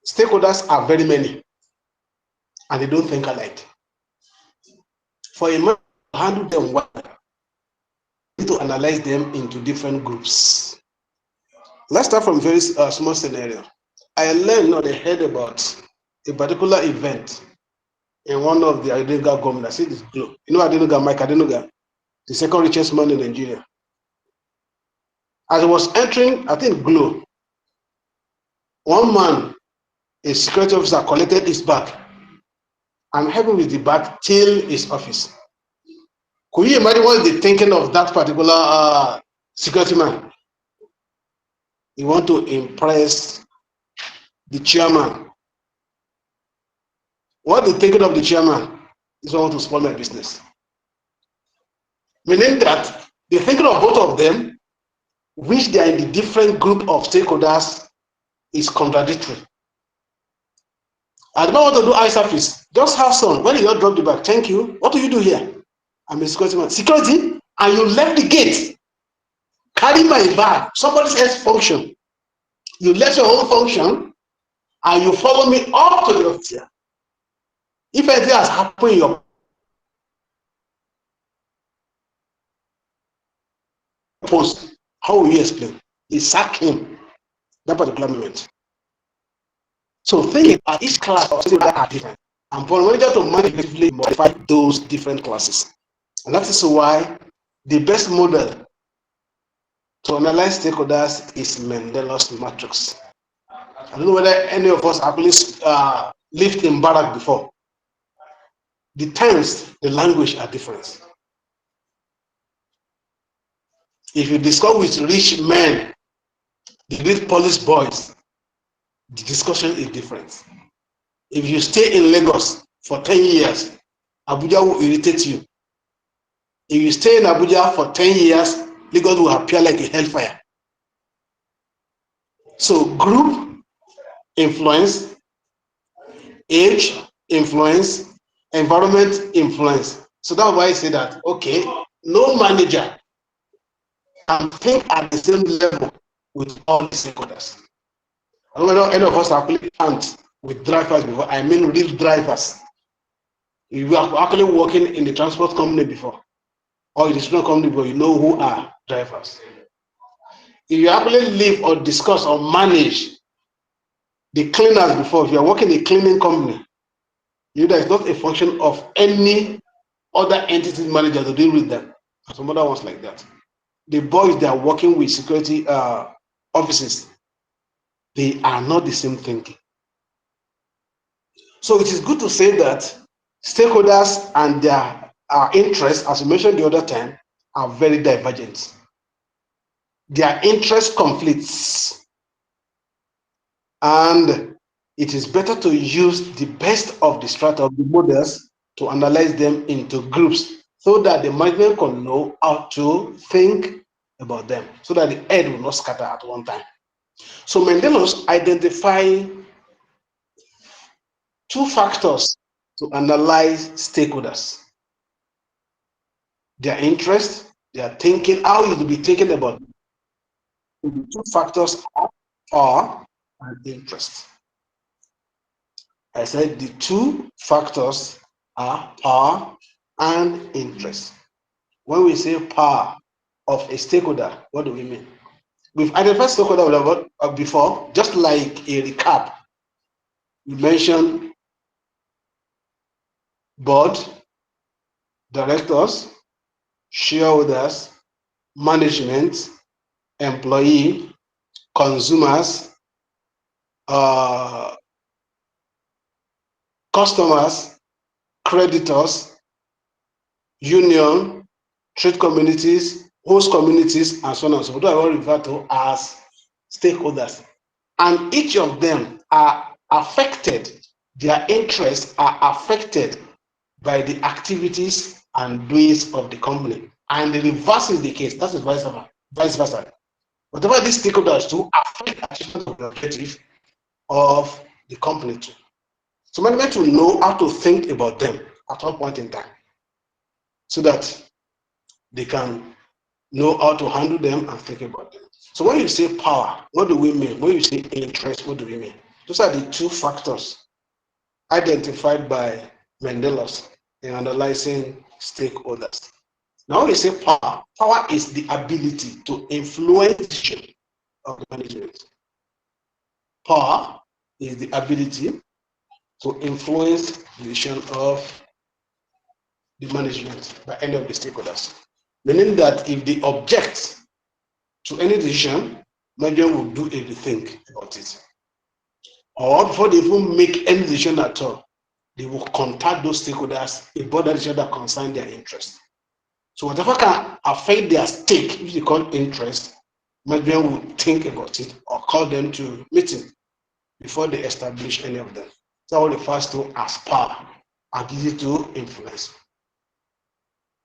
stakeholders are very many and they don't think alike. For a man to handle them well, you need to analyze them into different groups. Let's start from a very small scenario. I learned or I heard about a particular event in one of the Adenuga government. I see this Glo. You know Adenuga, Mike Adenuga, the second richest man in Nigeria. As I was entering, I think Glo, one man, a security officer, collected his bag and helped him with the bag till his office. Could you imagine what they're thinking of that particular security man? He want to impress the chairman. What they thinking of the chairman is want to spoil my business. Meaning that the thinking of both of them, which they are in the different group of stakeholders, is contradictory. I don't want to do eye service. Just have some. When you don't drop the bag, thank you. What do you do here? I'm a security man. Security, and you left the gate. Carry my bag. Somebody else's function. You left your own function, and you follow me up to the office. If anything has happened in your post, how will you explain? They sack him that particular moment. So think about each class of students that are different, and for manager to management modify those different classes. And that is why the best model to analyze stakeholders is Mendel's matrix. I don't know whether any of us have lived in barrack before. The times, the language are different. If you discuss with rich men, the rich police boys, the discussion is different. If you stay in Lagos for 10 years, Abuja will irritate you. If you stay in Abuja for 10 years, Lagos will appear like a hellfire. So group influence, age influence, environment influence. So that's why I say that, okay, no manager can think at the same level with all the stakeholders. I don't know any of us have played ant with drivers before. I mean real drivers. If you are actually working in the transport company before, or in the transport company before, you know who are drivers. If you actually live or discuss or manage the cleaners before, if you are working in a cleaning company, you know that it's not a function of any other entity manager to deal with them. Some other ones like that. The boys that are working with security offices, they are not the same thinking. So it is good to say that stakeholders and their interests, as we mentioned the other time, are very divergent. Their interest conflicts, and it is better to use the best of the strata of the models to analyze them into groups so that the management can know how to think about them, so that the head will not scatter at one time. So Mendel's identify 2 factors to analyze stakeholders: their interest, their thinking, how you will be thinking about them. The 2 factors are power and interest. I said the 2 factors are power and interest. When we say power of a stakeholder, what do we mean? We've identified stakeholder before, just like a recap. We mentioned board, directors, shareholders, management, employee, consumers, customers, creditors, union, trade communities, host communities, and so on and so forth. What I want to refer to as stakeholders. And each of them are affected, their interests are affected by the activities and doings of the company. And the reverse is the case. That is vice versa. Whatever these stakeholders do affect the achievement of the objective of the company too. So management will know how to think about them at one point in time, so that they can know how to handle them and think about them. So when you say power, what do we mean? When you say interest, what do we mean? Those are the 2 factors identified by Mendel's in analyzing stakeholders. Now when we say power, power is the ability to influence the decision of the management. Power is the ability to influence the decision of the management by any of the stakeholders. Meaning that if they object to any decision, management will do everything about it. Or before they even make any decision at all, they will contact those stakeholders about that decision that concern their interest. So whatever can affect their stake, which they call interest, management will think about it or call them to meeting before they establish any of them. So what refers to as power, ability to influence.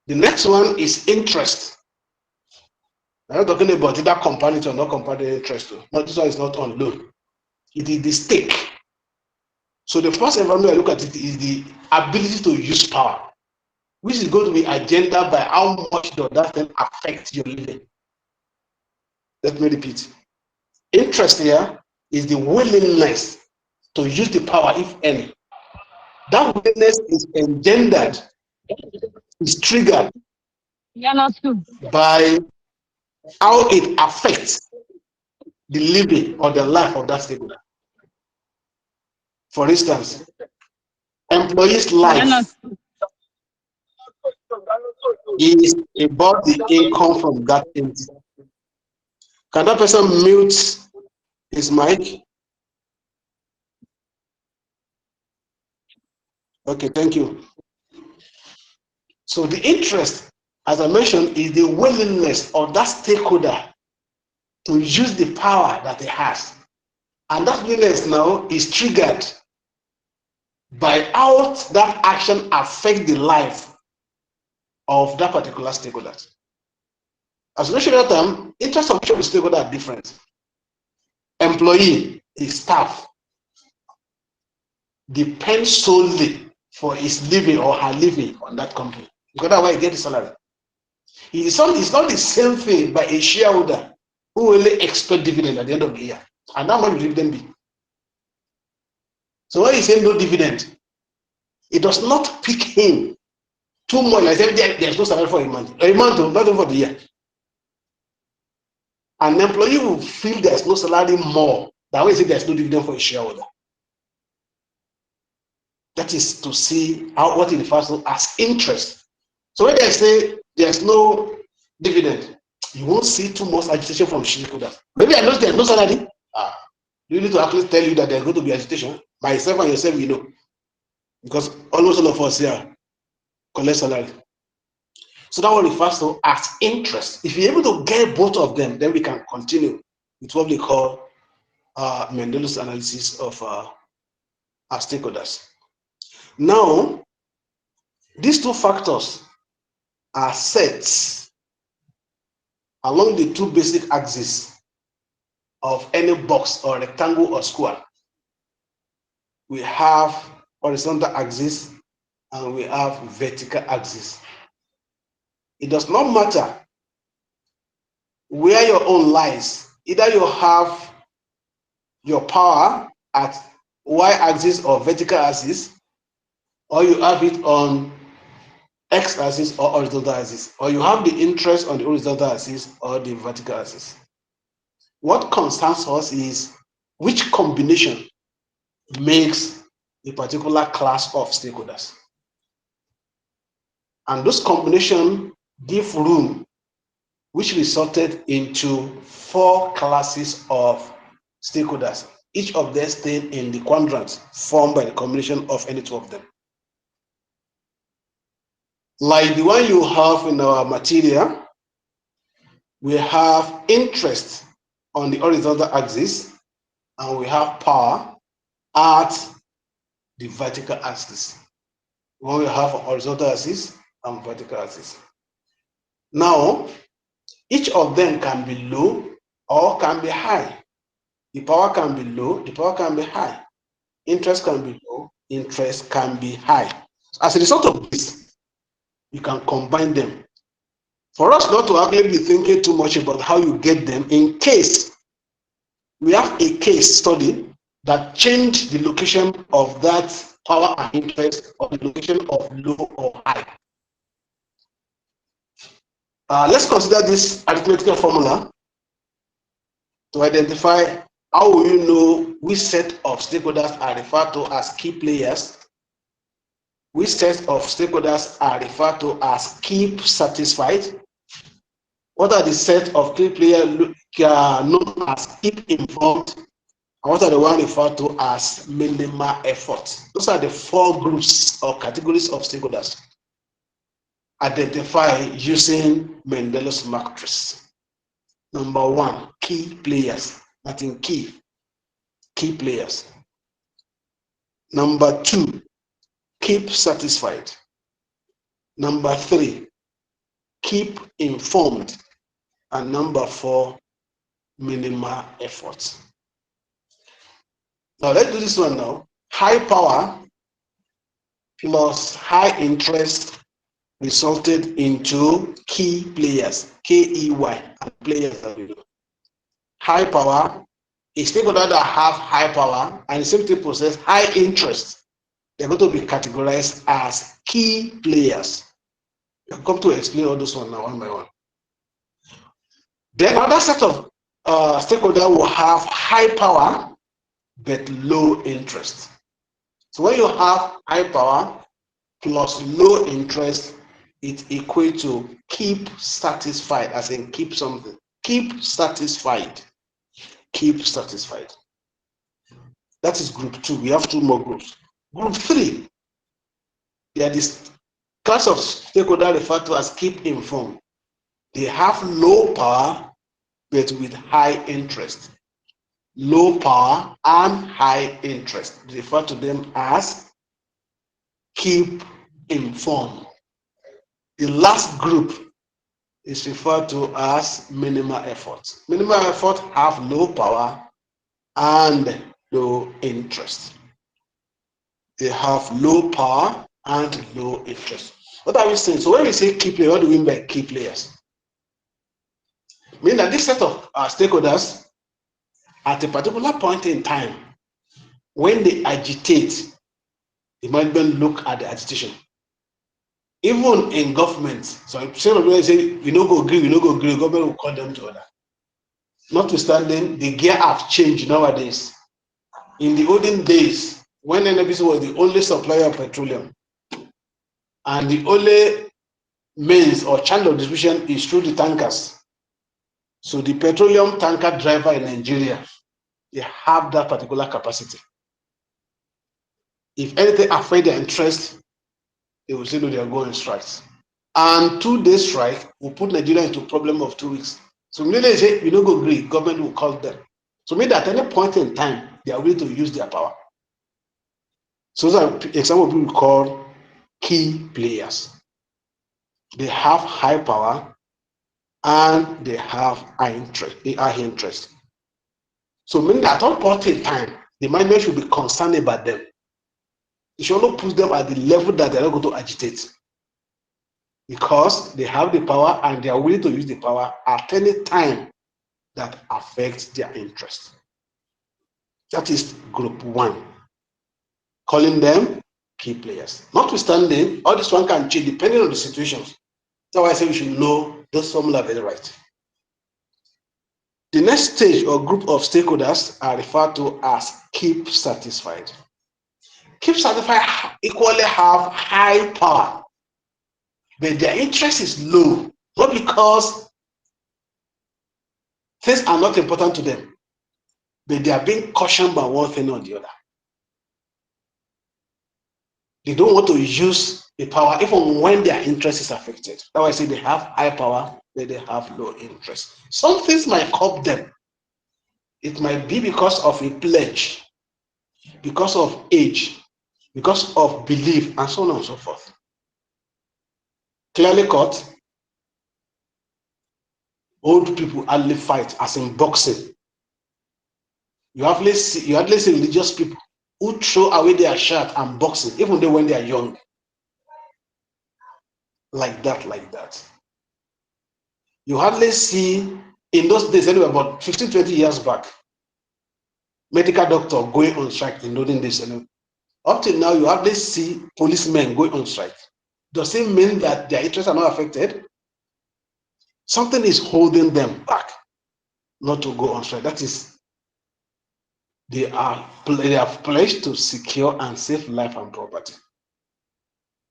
The next one is interest. I'm not talking about either compounded or not compounded interest. No, this one is not on loan. It is the stake. So the first environment I look at it is the ability to use power, which is going to be agenda by how much does that thing affect your living. Let me repeat. Interest here is the willingness to use the power, if any, That willingness is engendered, is triggered by how it affects the living or the life of that stakeholder. For instance, employees' life is about the income from that entity. Can that person mute his mic? Okay, thank you. So the interest, as I mentioned, is the willingness of that stakeholder to use the power that he has. And that willingness now is triggered by how that action affects the life of that particular stakeholder. As I mentioned that time, interest of each stakeholder are different. Employee, his staff, depends solely for his living or her living on that company. Because that's why he gets the salary. It's not the same thing by a shareholder who will expect dividend at the end of the year. And how much will dividend be? So when you say no dividend, it does not pick him too much. Like there's no salary for a month, not even for the year. An employee will feel there's no salary more than when you say there's no dividend for a shareholder. That is to see what it refers to as interest. So when they say there's no dividend, you won't see too much agitation from shareholders. Maybe I know there's no salary. You need to actually tell you that there's going to be agitation. Myself and yourself, you know, because almost all of us here collect salary. So that one refers to as interest. If you're able to get both of them, then we can continue with what we call Mendele's analysis of our stakeholders. Now, these two factors are set along the two basic axes of any box or rectangle or square. We have horizontal axis and we have vertical axis. It does not matter where your own lies. Either you have your power at y-axis or vertical axis, or you have it on x-axis or horizontal axis, or you have the interest on the horizontal axis or the vertical axis. What concerns us is which combination makes a particular class of stakeholders. And those combinations give room, which resulted into 4 classes of stakeholders, each of them staying in the quadrants formed by the combination of any two of them. Like the one you have in our material, we have interest on the horizontal axis and we have power at the vertical axis. When we have a horizontal axis and vertical axis. Now, each of them can be low or can be high. The power can be low, the power can be high. Interest can be low, interest can be high. As a result of this, you can combine them. For us not to actually be thinking too much about how you get them, in case we have a case study that changed the location of that power and interest or the location of low or high. Let's consider this arithmetical formula to identify how will you know which set of stakeholders are referred to as key players, which set of stakeholders are referred to as keep satisfied, what are the set of key players known as keep informed, and what are the ones referred to as minimal effort. Those are the 4 groups or categories of stakeholders identified using Mendele's matrix. Number 1, key players. Nothing key players. Number 2, keep satisfied. Number 3, keep informed. And number 4, minimal effort. Now let's do this one now. High power plus high interest resulted into key players, K-E-Y, and players. High power, a stakeholder that have high power, and the same thing possess high interest. they're going to be categorized as key players. I'll come to explain all those one now, one by one. Then another set of stakeholders will have high power but low interest. So when you have high power plus low interest, it equates to keep satisfied, as in keep something. Keep satisfied. Keep satisfied. That is group 2. We have 2 more groups. Group 3, they are this class of stakeholders referred to as keep informed. They have low power but with high interest. Low power and high interest. We refer to them as keep informed. The last group is referred to as minimal effort. Minimal effort have low power and low interest. They have low power and low interest. What are we saying? So when we say key players, what do we mean by key players? Mean that this set of stakeholders at a particular point in time, when they agitate, the management look at the agitation. Even in government, so some of them say, we no go agree, government will call them to order. Notwithstanding, the gear have changed nowadays. In the olden days, when NNPC was the only supplier of petroleum, and the only means or channel of distribution is through the tankers. So the petroleum tanker driver in Nigeria, they have that particular capacity. If anything affects their interest, they will say no, they are going strikes. And 2-day strike will put Nigeria into a problem of 2 weeks. So when they say we don't go agree, government will call them. So maybe at any point in time, they are willing to use their power. So those are examples we call key players. They have high power and they have high interest. So meaning that at all point in time, the management should be concerned about them. It should not put them at the level that they're not going to agitate. Because they have the power and they are willing to use the power at any time that affects their interest. That is group 1. Calling them key players. Notwithstanding, all this one can change depending on the situations. That's why I say we should know this formula very right. The next stage or group of stakeholders are referred to as keep satisfied. Keep satisfied equally have high power, but their interest is low, not because things are not important to them, but they are being cautioned by one thing or the other. They don't want to use the power even when their interest is affected. That's why I say they have high power, but they have low interest. Some things might curb them. It might be because of a pledge, because of age, because of belief, and so on and so forth. Clearly cut, old people hardly fight, as in boxing. You hardly see religious people who throw away their shirt and boxing, even though when they are young. Like that. You hardly see, in those days, anyway, about 15, 20 years back, medical doctor going on strike in olden days. Anyway. Up till now, you hardly see policemen going on strike. Does it mean that their interests are not affected? Something is holding them back not to go on strike. That is, they are pledged to secure and save life and property.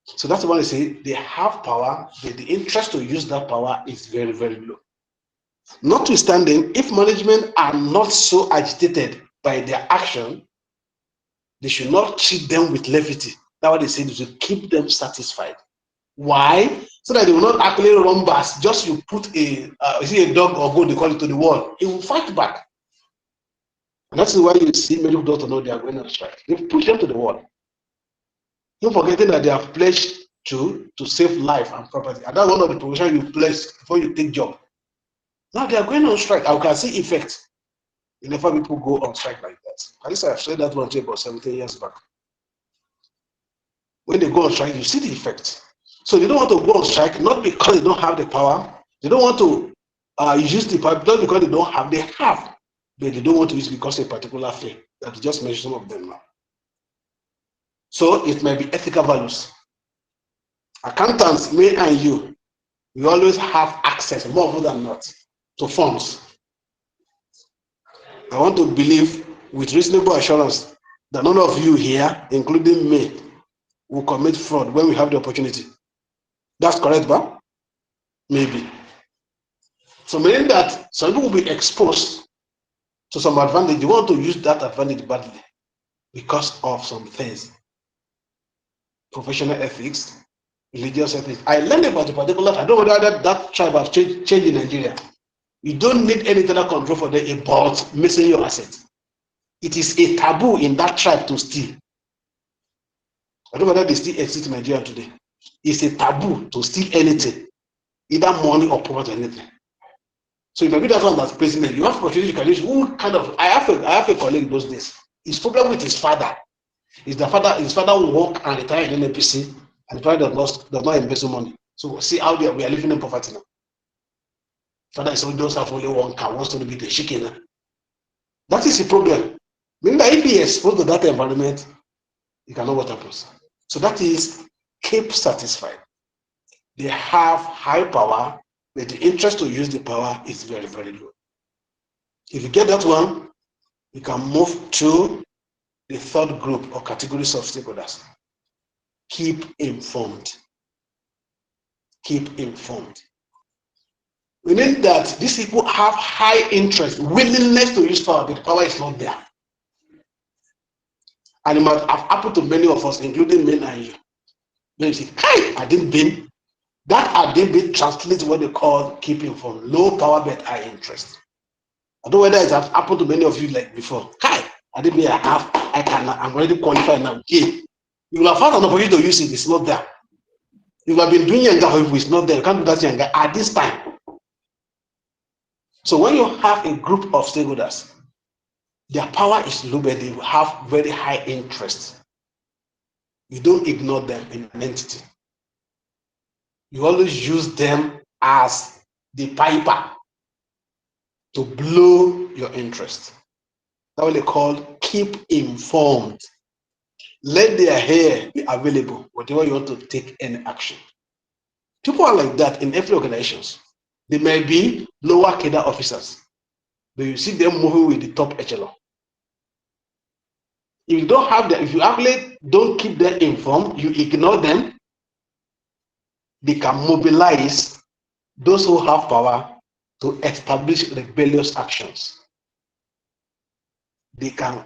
So that's why I say they have power, but the interest to use that power is very, very low. Notwithstanding, if management are not so agitated by their action, they should not treat them with levity. That's what they say, they should keep them satisfied. Why? So that they will not actually run back. Just you put a dog or goat, they call it, to the wall, it will fight back. And that's why you see medical doctors know they are going on strike. They push them to the wall. Don't forgetting that they have pledged to save life and property. And that's one of the provisions you pledge before you take job. Now they are going on strike. I can see effect whenever people go on strike like that. At least I've said that one to you about 17 years back. When they go on strike, you see the effect. So they don't want to go on strike, not because they don't have the power. They don't want to use the power, not because they don't have. They have, but they don't want to use it because of a particular thing. That we just mentioned some of them now. So it may be ethical values. Accountants, me and you, we always have access, more often than not, to funds. I want to believe with reasonable assurance that none of you here, including me, will commit fraud when we have the opportunity. That's correct, but maybe. So meaning that some people will be exposed to some advantage. You want to use that advantage badly because of some things. Professional ethics, religious ethics. I learned about a particular, I don't know whether that tribe has changed in Nigeria. You don't need any other control for them about missing your assets. It is a taboo in that tribe to steal. I don't know whether they still exist in Nigeria today. It's a taboo to steal anything, either money or property or anything. So if I be that one that's president, you have opportunity you can use. Who kind of? I have a colleague those days. His problem with his father is his father will work and retire in NNPC, and the father does not invest money. So see how we are living in poverty now. Father is just have only one car, wants to be the chicken. That is the problem. Meaning that if he is exposed to that environment, you cannot what happens. So that is keep satisfied. They have high power, but the interest to use the power is very, very low. If you get that one, you can move to the third group or categories of stakeholders. Keep informed. Keep informed. Meaning that these people have high interest, willingness to use power, but the power is not there. And it might have happened to many of us, including me and you. Then you say, "Hey, I didn't bin." That I didn't bin translates what they call keep informed. Low power but high interest. I don't know whether it has happened to many of you like before. Hey, I didn't bin, I'm already qualified now. Okay. You will have found an opportunity to use it, it's not there. You have been doing younger for people, it's not there. You can't do that younger at this time. So when you have a group of stakeholders, their power is low, but they have very high interest. You don't ignore them in an entity. You always use them as the piper to blow your interest. That's what they call keep informed. Let their hair be available, whatever you want to take any action. People are like that in every organizations. They may be lower cadre officers, but you see them moving with the top echelon. If you don't have them, if you actually don't keep them informed, you ignore them, they can mobilize those who have power to establish rebellious actions. They can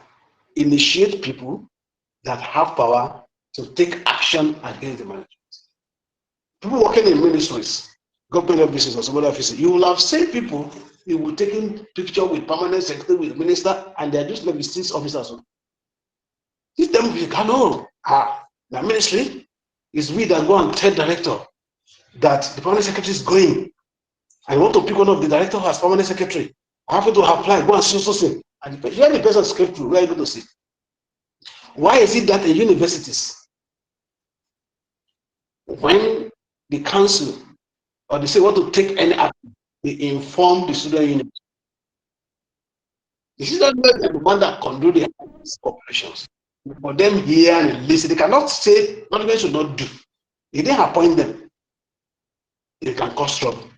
initiate people that have power to take action against the management. People working in ministries, government offices or some other offices, you will have seen people who will taking picture with permanent secretary, with minister, and they are just maybe 6 officers. If them you can know, the ministry is we that go and tell director that the permanent secretary is going. I want to pick one of the director as permanent secretary. I have to apply, go and see. And here the person script through, where are you going to see? Why is it that in universities, when the council or they say want to take any action, they inform the student union? The student union is the one that can do the operations. For them here and listen, they cannot say management should not do. If they appoint them, they can cause trouble.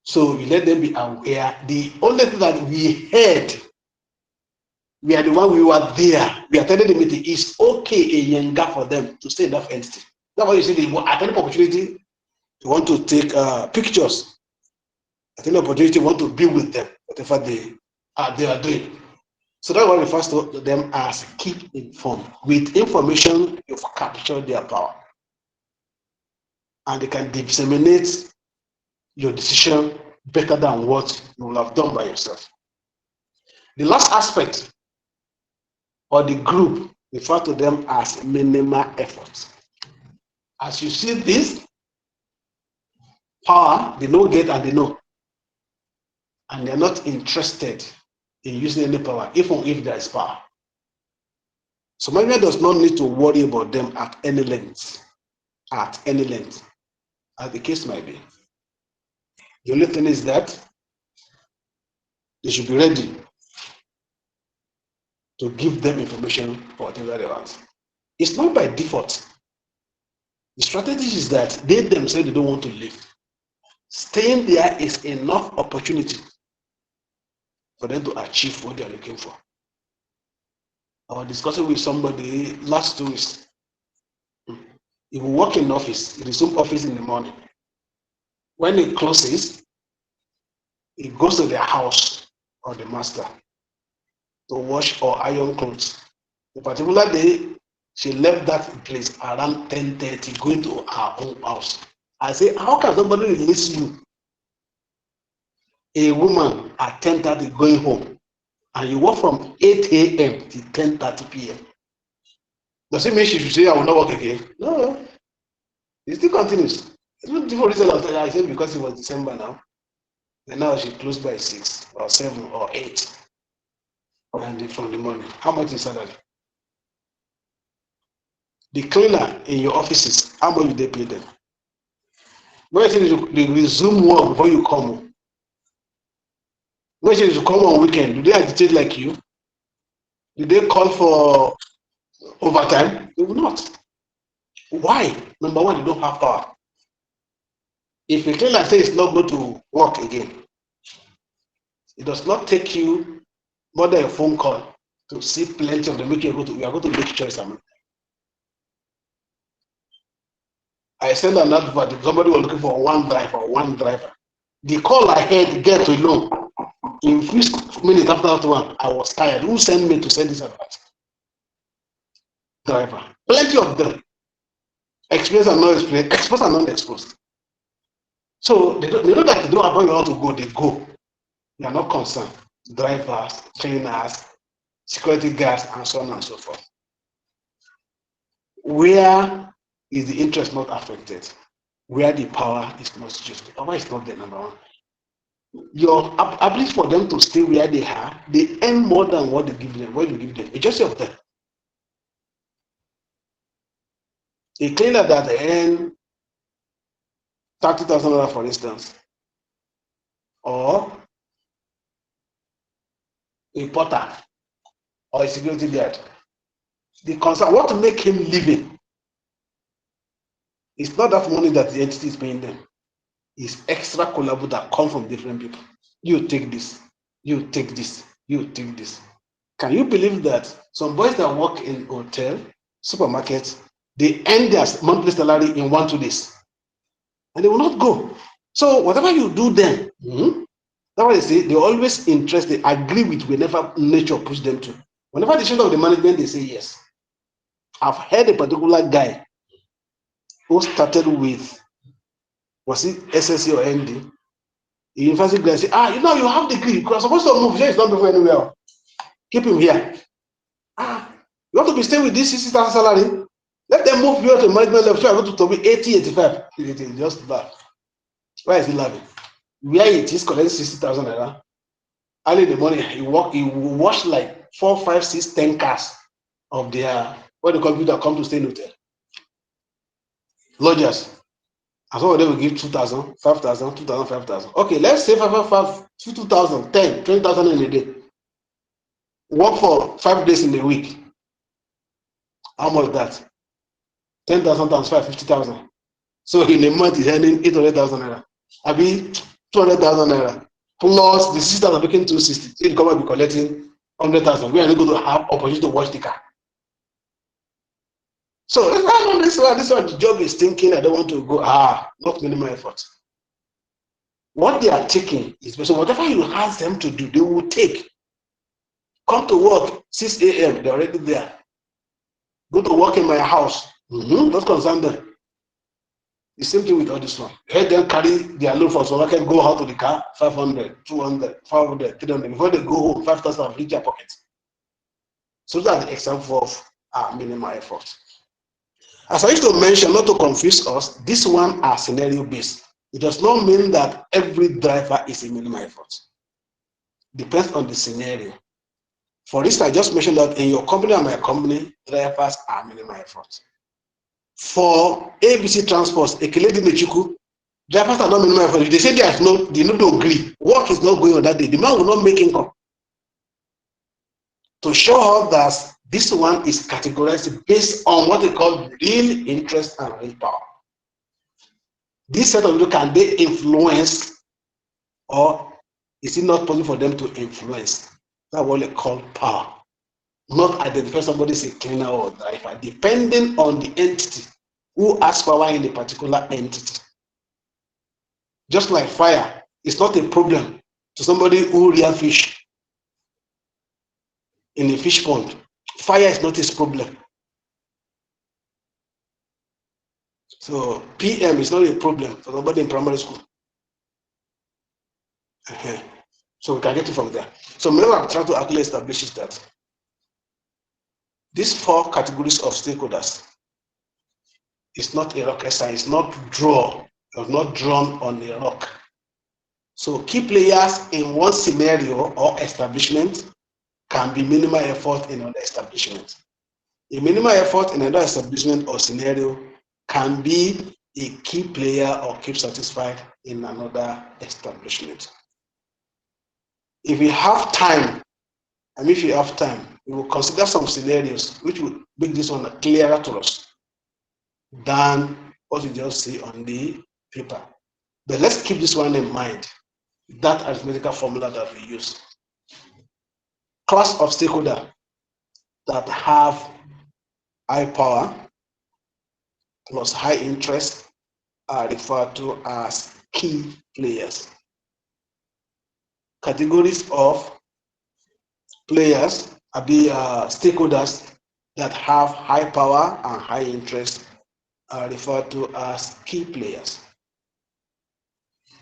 So we let them be aware. The only thing that we heard, we are the one we were there. We attended the meeting. It's okay a younger for them to stay in that entity. That's why you see they at any opportunity they want to take pictures. At any opportunity, want to be with them, whatever they are doing. So that's why we refer to them as keep informed. With information, you've captured their power. And they can disseminate your decision better than what you will have done by yourself. The last aspect or the group, refer to them as minimal effort. As you see this, power, they know get and they know. And they're not interested in using any power, even if there is power. So management does not need to worry about them at any length, as the case might be. The only thing is that they should be ready to give them information for whatever they want. It's not by default. The strategy is that they themselves they don't want to leave. Staying there is enough opportunity for them to achieve what they are looking for. I was discussing with somebody last 2 weeks. If you work in office, you resume office in the morning. When it closes, it goes to their house or the master to wash or iron clothes. The particular day, she left that place around 10:30, going to her own house. I say, how can somebody release you? A woman at 10:30 going home, and you work from 8 a.m. to 10:30 p.m. Does it mean she should say, I will not work again? No. It still continues. It's not different reason I said because it was December now. And now she closed by 6 or 7 or 8. And from the morning. How much is salary? The cleaner in your offices, how much do they pay them? When they resume work before you come home. When you come on weekend, do they agitate like you? Do they call for overtime? They will not. Why? Number one, you don't have power. If a cleaner says it's not going to work again, it does not take you more than a phone call to see plenty of them. We are going to make choice. I sent an advert. If somebody was looking for one driver. The call I had get alone. In 5 minutes after that one, I was tired. Who sent me to send this advert? Driver. Plenty of them. Experienced and not experienced. Exposed and non-exposed. So they know that they don't have where to go. They go. They are not concerned. Drivers, cleaners, security guards, and so on and so forth. Where is the interest not affected? Where the power is not used. The power is not the number one. Your ability for them to stay where they are, they earn more than what they give them, what you give them. It's just of them. A cleaner that earn 30,000 naira, for instance, or a porter or a security guard, the concern, what to make him living, it's not that money that the entity is paying them. It's extra collaboration that come from different people. You take this, you take this, you take this. Can you believe that some boys that work in hotel, supermarkets, they earn their monthly salary in 1-2 days, and they will not go. So whatever you do then, that's why they say they always interested, agree with whenever nature push them to. Whenever they show of the management, they say yes. I've heard a particular guy who started with, was it SSC or ND? The university guy said, you know, you have degree, you are supposed to move here, it's not going anywhere. Keep him here. You have to be staying with this 60,000 salary. Let them move you to management level. So I go to be 80, 85. It just laugh. Why is he laughing? Where it is collecting 60,000 naira. Early in the morning, he wash like 4, 5, 6, 10 cars of their, when the computer come to stay in hotel. Lodgers. And some of them will give 2,000, 5,000, 2,000, 5,000. Okay, let's say 5, 2,000, 10, 20,000 in a day. Work for 5 days in a week. How much is that? 10,000 times 5, 50,000. So in a month, he's earning 800,000 naira. I mean, 200,000 naira. Plus the sisters are making 260. So the government will be collecting 100,000. We are not going to have opportunity to wash the car. So this one, the job is thinking, I don't want to go, not minimal effort. What they are taking is, so whatever you ask them to do, they will take. Come to work 6 a.m., they're already there. Go to work in my house. Don't concern them. The same thing with all this one. Let them carry their load for so I can go out to the car, 500, 200, 500, 300. Before they go home, 5,000 have reached their pocket. So that's the example of minimal effort. As I used to mention, not to confuse us, this one are scenario based. It does not mean that every driver is a minimal effort. Depends on the scenario. For instance, I just mentioned that in your company and my company, drivers are minimal effort. For ABC Transports, Ekeledi Mechuku, drivers are not minimal effort. If they say they need to agree, work is not going on that day, the man will not make income. To show us that This one is categorized based on what they call real interest and real power. This set of people, can they influence, or is it not possible for them to influence? That's what they call power. Not identify somebody as a cleaner or driver, depending on the entity who has power in the particular entity. Just like fire, it's not a problem to somebody who rears fish in a fish pond. Fire is not his problem. So PM is not a problem for somebody in primary school. So we can get it from there. So maybe I'm trying to actually establish is that these four categories of stakeholders is not a rocket science, not drawn on a rock. So key players in one scenario or establishment can be minimal effort in another establishment. A minimal effort in another establishment or scenario can be a key player or keep satisfied in another establishment. If we have time, we will consider some scenarios which will make this one clearer to us than what you just see on the paper. But let's keep this one in mind, that arithmetical formula that we use. Class of stakeholder that have high power plus high interest are referred to as key players. Categories of players are the stakeholders that have high power and high interest are referred to as key players.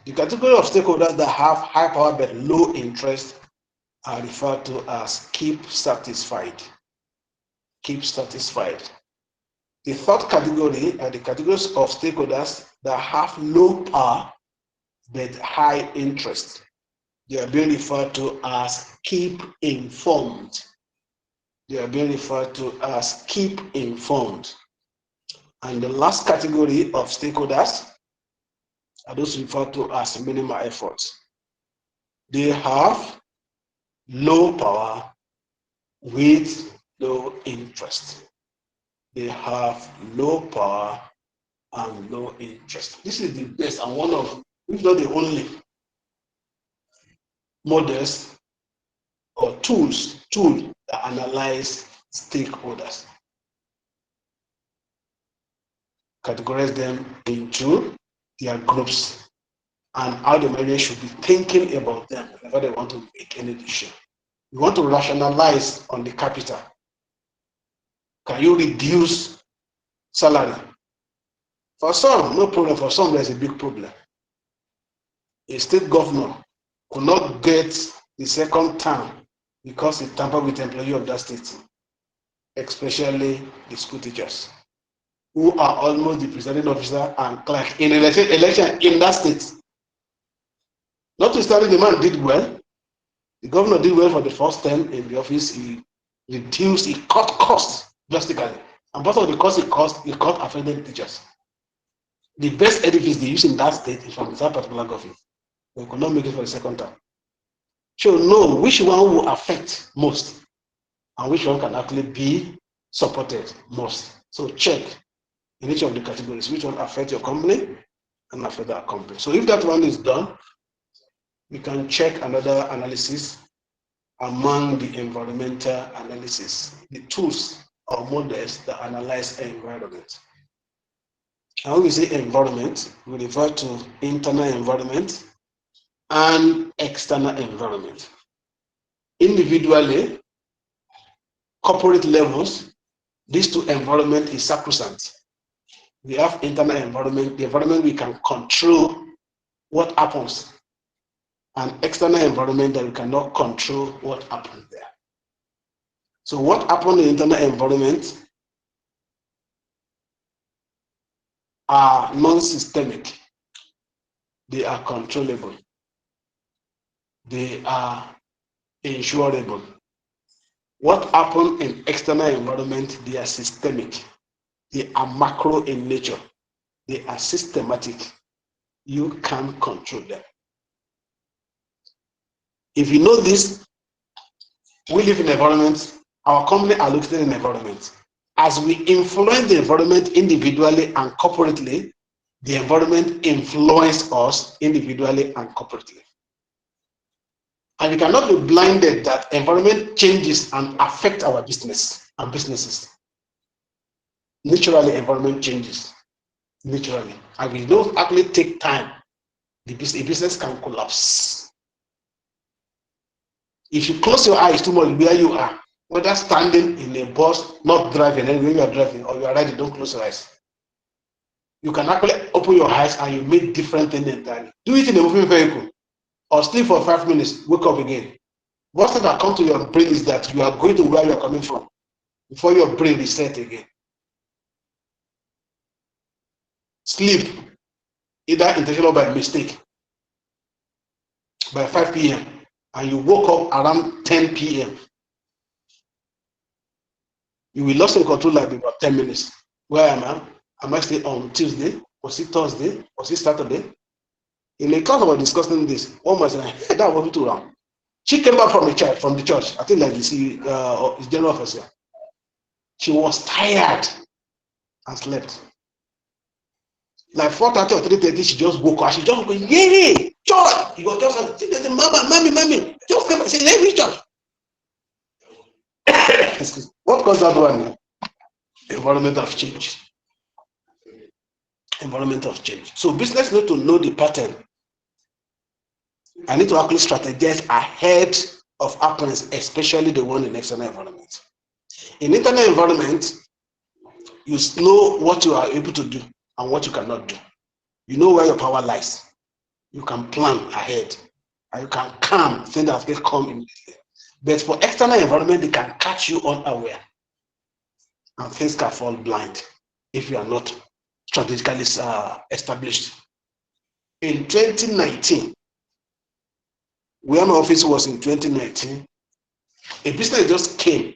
The category of stakeholders that have high power but low interest are referred to as keep satisfied. Keep satisfied. The third category are the categories of stakeholders that have low power but high interest. They are being referred to as keep informed. They are being referred to as keep informed. And the last category of stakeholders are those referred to as minimal efforts. They have low power with low interest. They have low power and low interest. This is the best and one of, if not the only, models or tool that analyze stakeholders. Categorize them into their groups and how the manager should be thinking about them whenever they want to make any decision. You want to rationalize on the capital. Can you reduce salary? For some, no problem. For some, there's a big problem. A state governor could not get the second term because he tampered with the employee of that state, especially the school teachers, who are almost the presiding officer and clerk in election in that state. Notwithstanding, the man did well. The governor did well for the first term in the office. He cut costs drastically. And part of the cost he cut affected teachers. The best edifice they use in that state is from that particular government. They could not make it for the second term. So know which one will affect most and which one can actually be supported most. So check in each of the categories which one affect your company and affect that company. So if that one is done, we can check another analysis among the environmental analysis, the tools or models that analyze environment. And when we say environment, we refer to internal environment and external environment. Individually, corporate levels, these two environment is sacrosanct. We have internal environment, the environment we can control what happens, and external environment that we cannot control what happens there. So what happens in the internal environment are non-systemic. They are controllable. They are insurable. What happens in external environment, they are systemic. They are macro in nature. They are systematic. You can control them. If you know this, we live in environments our company are located in the environment. As we influence the environment individually and corporately, the environment influences us individually and corporately. And we cannot be blinded that environment changes and affect our business and businesses. Naturally, environment changes. Naturally. And we don't actually take time. A business can collapse. If you close your eyes too much where you are, whether standing in a bus, not driving, and when you are driving or you are riding, don't close your eyes. You can actually open your eyes and you make different things entirely. Do it in a moving vehicle or sleep for 5 minutes, wake up again. What thing that comes to your brain is that you are going to where you are coming from before your brain reset again. Sleep, either intentional or by mistake, by 5 p.m. and you woke up around 10 p.m. You will lose control like about 10 minutes. Where am I? Am I still on Tuesday? Was it Thursday? Was it Saturday? In the class, I was discussing this. One was like, that was too long. She came back from the church. I think like you see, his general officer. She was tired and slept. Like 4:30 or 3:30, she just woke up. She just went, yay, church. He was just like, mommy, just come and say, let me church. What caused that one? Environment of change. Environment of change. So business need to know the pattern. I need to actually strategize ahead of happens, especially the one in external environment. In internal environment, you know what you are able to do and what you cannot do. You know where your power lies. You can plan ahead and you can calm things that will come immediately. But for external environment, they can catch you unaware and things can fall blind if you are not strategically established. In 2019, where my office was in 2019, a business just came,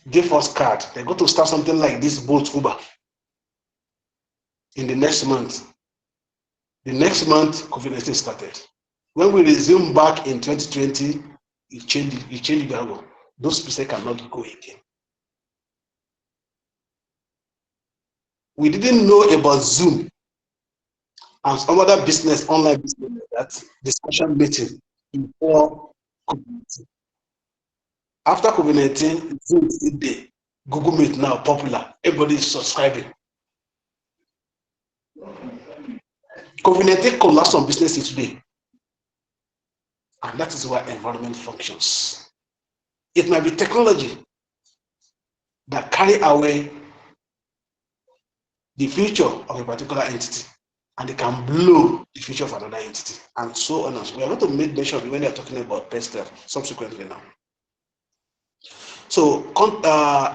gave us card. They're going to start something like this Bolt Uber in the next month. The next month, COVID-19 started. When we resumed back in 2020, it changed the level. Those businesses cannot go again. We didn't know about Zoom and some other business, online business, that discussion meeting before COVID-19. After COVID-19, Zoom is there. Google Meet now popular. Everybody is subscribing. COVID-19 collapsed on businesses today. And that is why environment functions. It might be technology that carry away the future of a particular entity, and it can blow the future of another entity, and so on and so on. We are going to make mention of it when they are talking about PESTEL subsequently now. So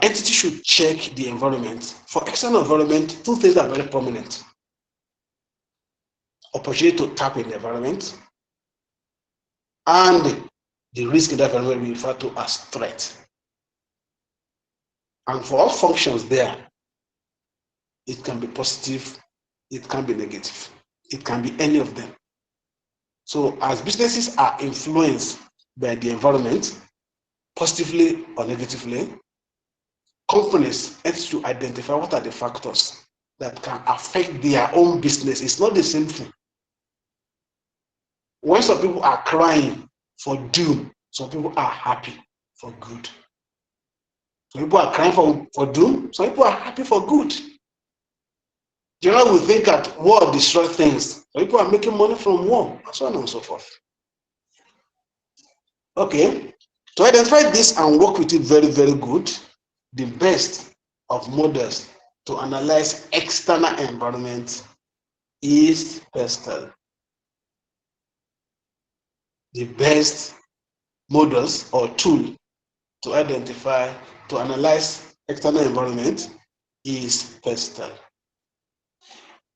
entity should check the environment. For external environment, two things are very prominent. Opportunity to tap in the environment and the risk in that environment we refer to as threat. And for all functions there, it can be positive, it can be negative, it can be any of them. So as businesses are influenced by the environment, positively or negatively, companies have to identify what are the factors that can affect their own business. It's not the same thing. When some people are crying for doom, some people are happy for good. Some people are crying for doom, some people are happy for good. Generally, we think that war destroys things. Some people are making money from war, and so on and so forth. Okay, to identify this and work with it very, very good, the best of models to analyze external environment is PESTEL. The best models or tool to identify, to analyze external environment is PESTEL.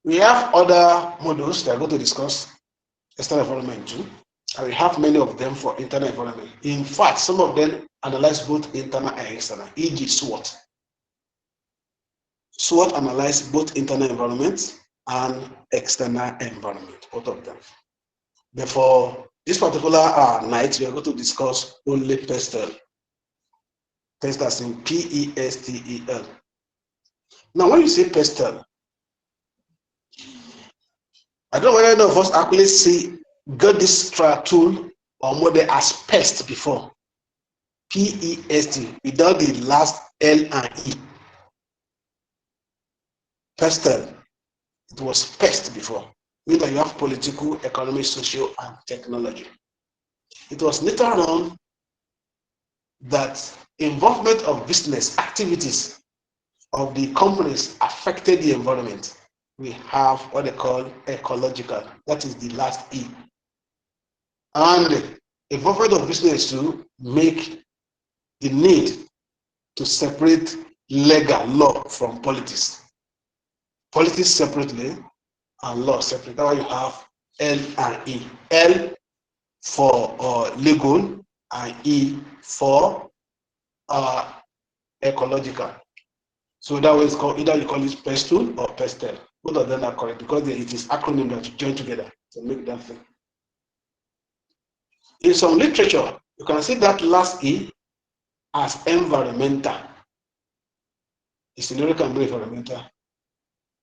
We have other models that are going to discuss external environment too, and we have many of them for internal environment. In fact, some of them analyze both internal and external, e.g. SWOT. SWOT analyze both internal environment and external environment, both of them. But for this particular night, we are going to discuss only PESTEL. Pest as in P-E-S-T-E-L. Now, when you say pestle, I don't know whether any of us actually got this tool or model as pest before. P-E-S-T, without the last L and E. Pestle. It was pest before. Meaning that you have political, economic, social, and technology. It was later on that involvement of business activities of the companies affected the environment. We have what they call ecological. That is the last E. And involvement of business to make the need to separate legal law from politics. Politics separately and law separately. That's why you have L and E. L for legal and E for ecological. So that way it's called, either you call it pestle or pestle. Both of them are correct because it is acronym that you join together to make that thing. In some literature, you can see that last E as environmental. It's in can be environmental.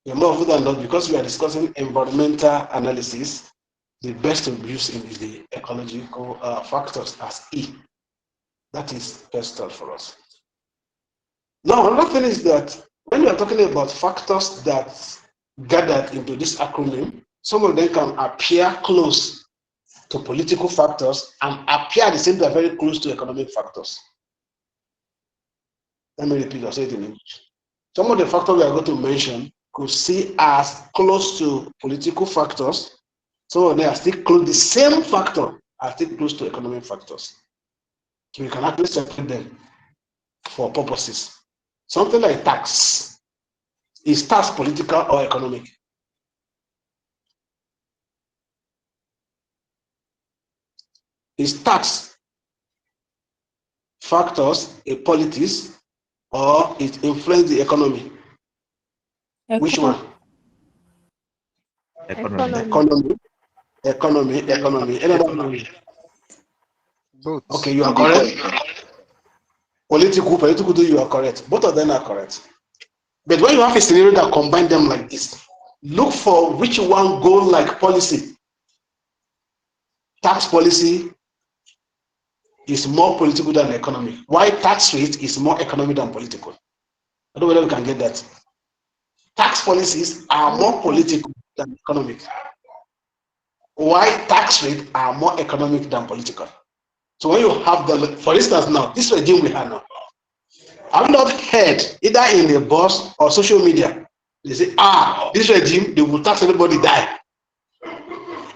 The more often than not, because we are discussing environmental analysis, the best to use is the ecological factors as E. That is pestle for us. Now, another thing is that when we are talking about factors that gathered into this acronym, some of them can appear close to political factors and appear at the same time very close to economic factors. Let me repeat, I'll say it in English. Some of the factors we are going to mention could see as close to political factors. Some of them are still close, the same factor are still close to economic factors. So we can actually separate them for purposes. Something like tax. Is tax political or economic? Is tax factors a politics or it influence the economy? Which one? Economy. Economy. Another. Both. Okay, you are correct. Political, you are correct. Both of them are correct. But when you have a scenario that combine them like this, look for which one go like policy. Tax policy is more political than economic. Why tax rate is more economic than political? I don't know whether we can get that. Tax policies are more political than economic. Why tax rates are more economic than political? So when you have the, for instance now, this regime we have now, I've not heard either in the bus or social media, they say, this regime, they will tax anybody die.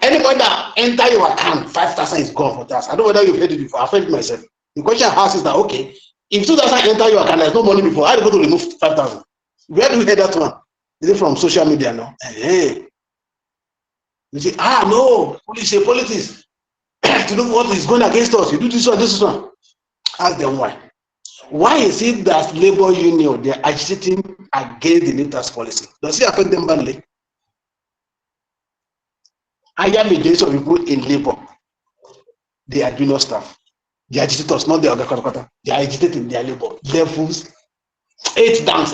Anybody that enter your account, 5,000 is gone for tax. I don't know whether you've heard it before. I've heard it myself. The question I ask is that, okay, if 2,000 enter your account, there's no money before, how do you go to remove 5,000? Where do we hear that one? Is it from social media now? Hey. You say, no, police say politics. To know what is going against us, you do this one, this one. Ask them why. Why is it that labor union, they are agitating against the new tax policy? Does it affect them badly? Higher majority of people in labor, they are junior staff. They are agitators, not the other. They are agitating their labor levels 8 down.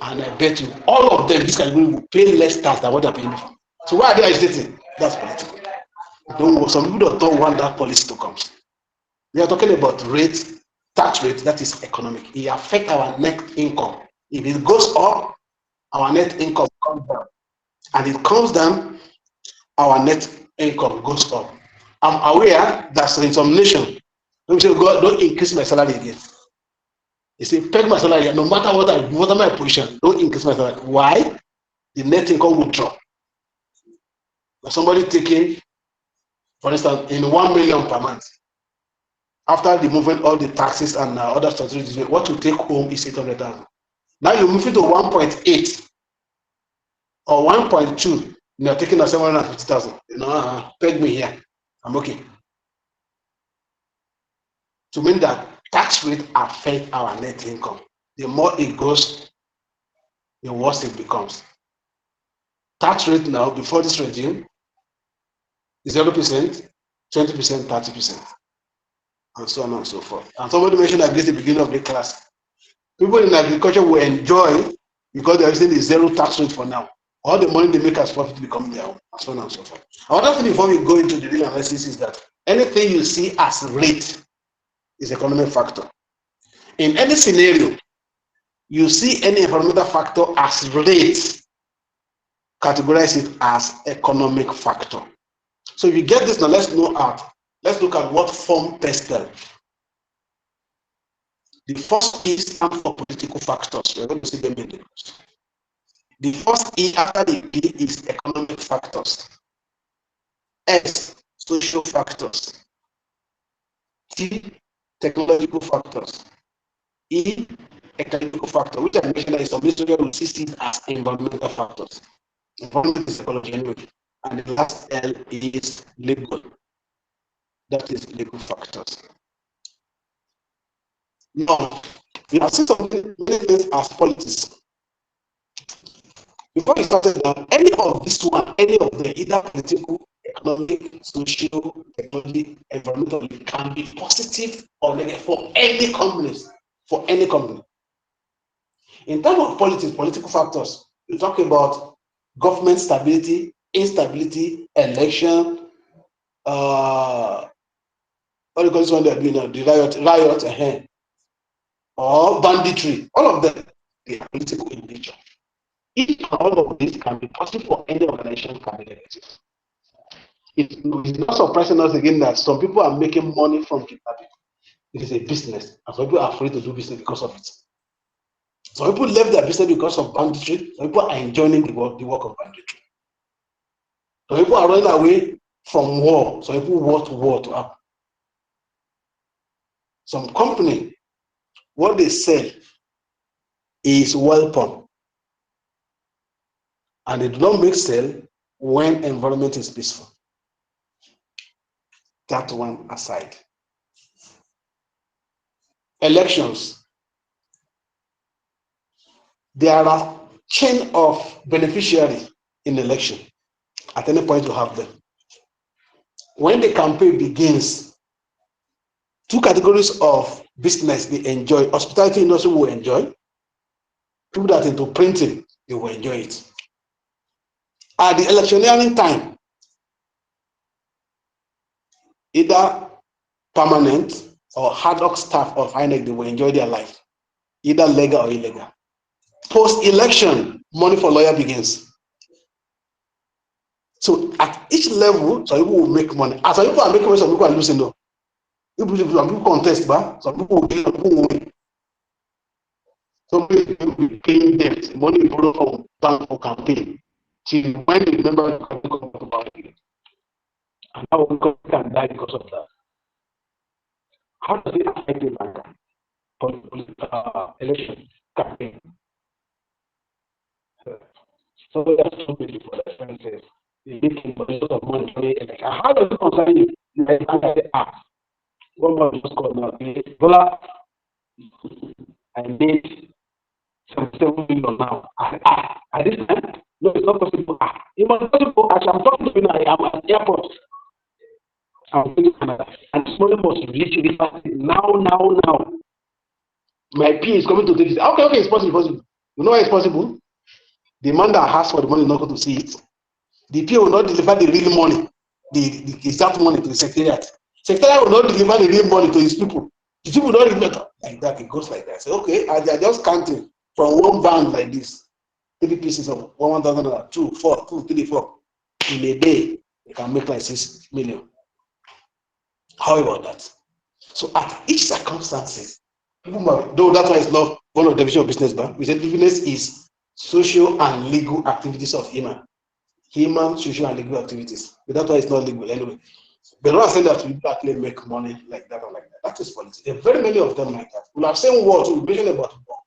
And I bet you all of them, this category will pay less tax than what they are paying before. So why are they agitating? That's political. Don't worry, some people don't want that policy to come. We are talking about rate, tax rate, that is economic. It affects our net income. If it goes up, our net income comes down. And it comes down, our net income goes up. I'm aware that in some nation, they say, God, don't increase my salary again. They say, peg my salary, no matter what my position, don't increase my salary. Why? The net income will drop. Somebody taking, for instance, in 1 million per month, after removing all the taxes and other strategies, what you take home is 800,000. Now you move it to 1.8 or 1.2, you are taking a 750,000. Peg me here, I'm okay. To mean that tax rate affect our net income. The more it goes, the worse it becomes. Tax rate now, before this regime, is 0%, 20%, 30%. and so on and so forth. And somebody mentioned at the beginning of the class, people in agriculture will enjoy because they're using the zero tax rate for now. All the money they make as profit become their own, and so on and so forth. Another thing before we go into the real analysis is that anything you see as rate is economic factor. In any scenario, you see any environmental factor as rate, categorize it as economic factor. So if you get this now, let's look at what form PESTEL. The first E stands for political factors. We're going to see them in the course. The first E after the P is economic factors. S, social factors. T, technological factors. E, economical factor, which I mentioned is some history will see it as environmental factors. Environment is ecology anyway. And the last L is legal. That is legal factors. Now, we have seen something as politics. Before we started that, any of this one, any of the either political, economic, social, technology, environmental, can be positive or negative for any companies, for any company. In terms of politics, political factors, we talk about government stability, instability, election, what do you call this one they're doing now? The riot, or banditry. All of them, they are political in nature. Each and all of these can be positive for any organization, can be negative. It's not surprising us again that some people are making money from kidnapping. It is a business, and some people are afraid to do business because of it. Some people left their business because of banditry. Some people are enjoying the work of banditry. Some people are running away from war. Some people want war to happen. Some company, what they sell is weapon, and they do not make sell when environment is peaceful. That one aside. Elections. There are chain of beneficiary in election. At any point you have them. When the campaign begins, two categories of business they enjoy. Hospitality industry will enjoy. People that are into printing, they will enjoy it. At the electioneering time, either permanent or ad hoc staff of INEC, they will enjoy their life, either legal or illegal. Post-election, money for lawyer begins. So at each level, some people will make money. As some people are making money, some people are losing though. Some people contest, but some people will win. Some people will be paying debt, money borrowed from bank for campaign. Till when the member come about it. And how we can die because of that. How does it affect the bank for election campaign? So that's so beautiful expenses. You make a lot of money for the election. How does it concern you? Like under the act. One more just called now. Dollar, I made 77 million now. At this time, no, it's not possible. It was possible. As I'm talking to you now, I'm at the airport. I'm in Canada. And this money was literally now. My PA is coming to take it. Okay, it's possible. You know why it's possible? The man that has for the money is not going to see it. The PA will not deliver the real money, the exact money to the secretariat. Secretariat will not deliver the real money to his people. The people will not deliver like that. It goes like that. So, okay, and they are just counting from one band like this. 3 pieces of 1,000, 2, 4, 2, 3, 4. In a day, they can make like 6 million. How about that? So at each circumstances, though that's why it's not one of the division of business, but we said business is social and legal activities of human, social and legal activities. But that's why it's not legal anyway. But not saying that people actually make money like that or like that. That is politics. There are very many of them like that. We'll have same words, we'll mention about war.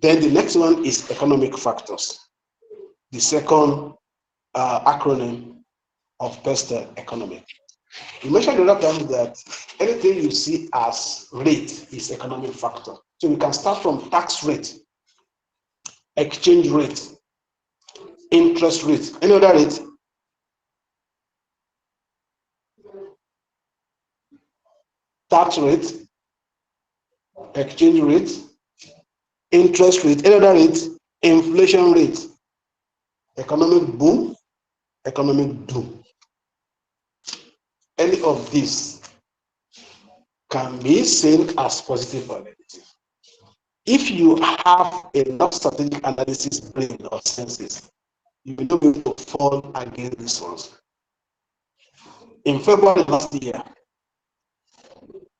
Then the next one is economic factors. The second acronym of PESTEL, economic. You mentioned the other time that anything you see as rate is economic factor. So we can start from tax rate, exchange rate, interest rate, any other rate. tax rate, exchange rate, interest rate, any other rate, inflation rate, economic boom, economic doom. Any of these can be seen as positive or negative. If you have enough strategic analysis brain or senses, you will not be able to fall against these ones. In February last year,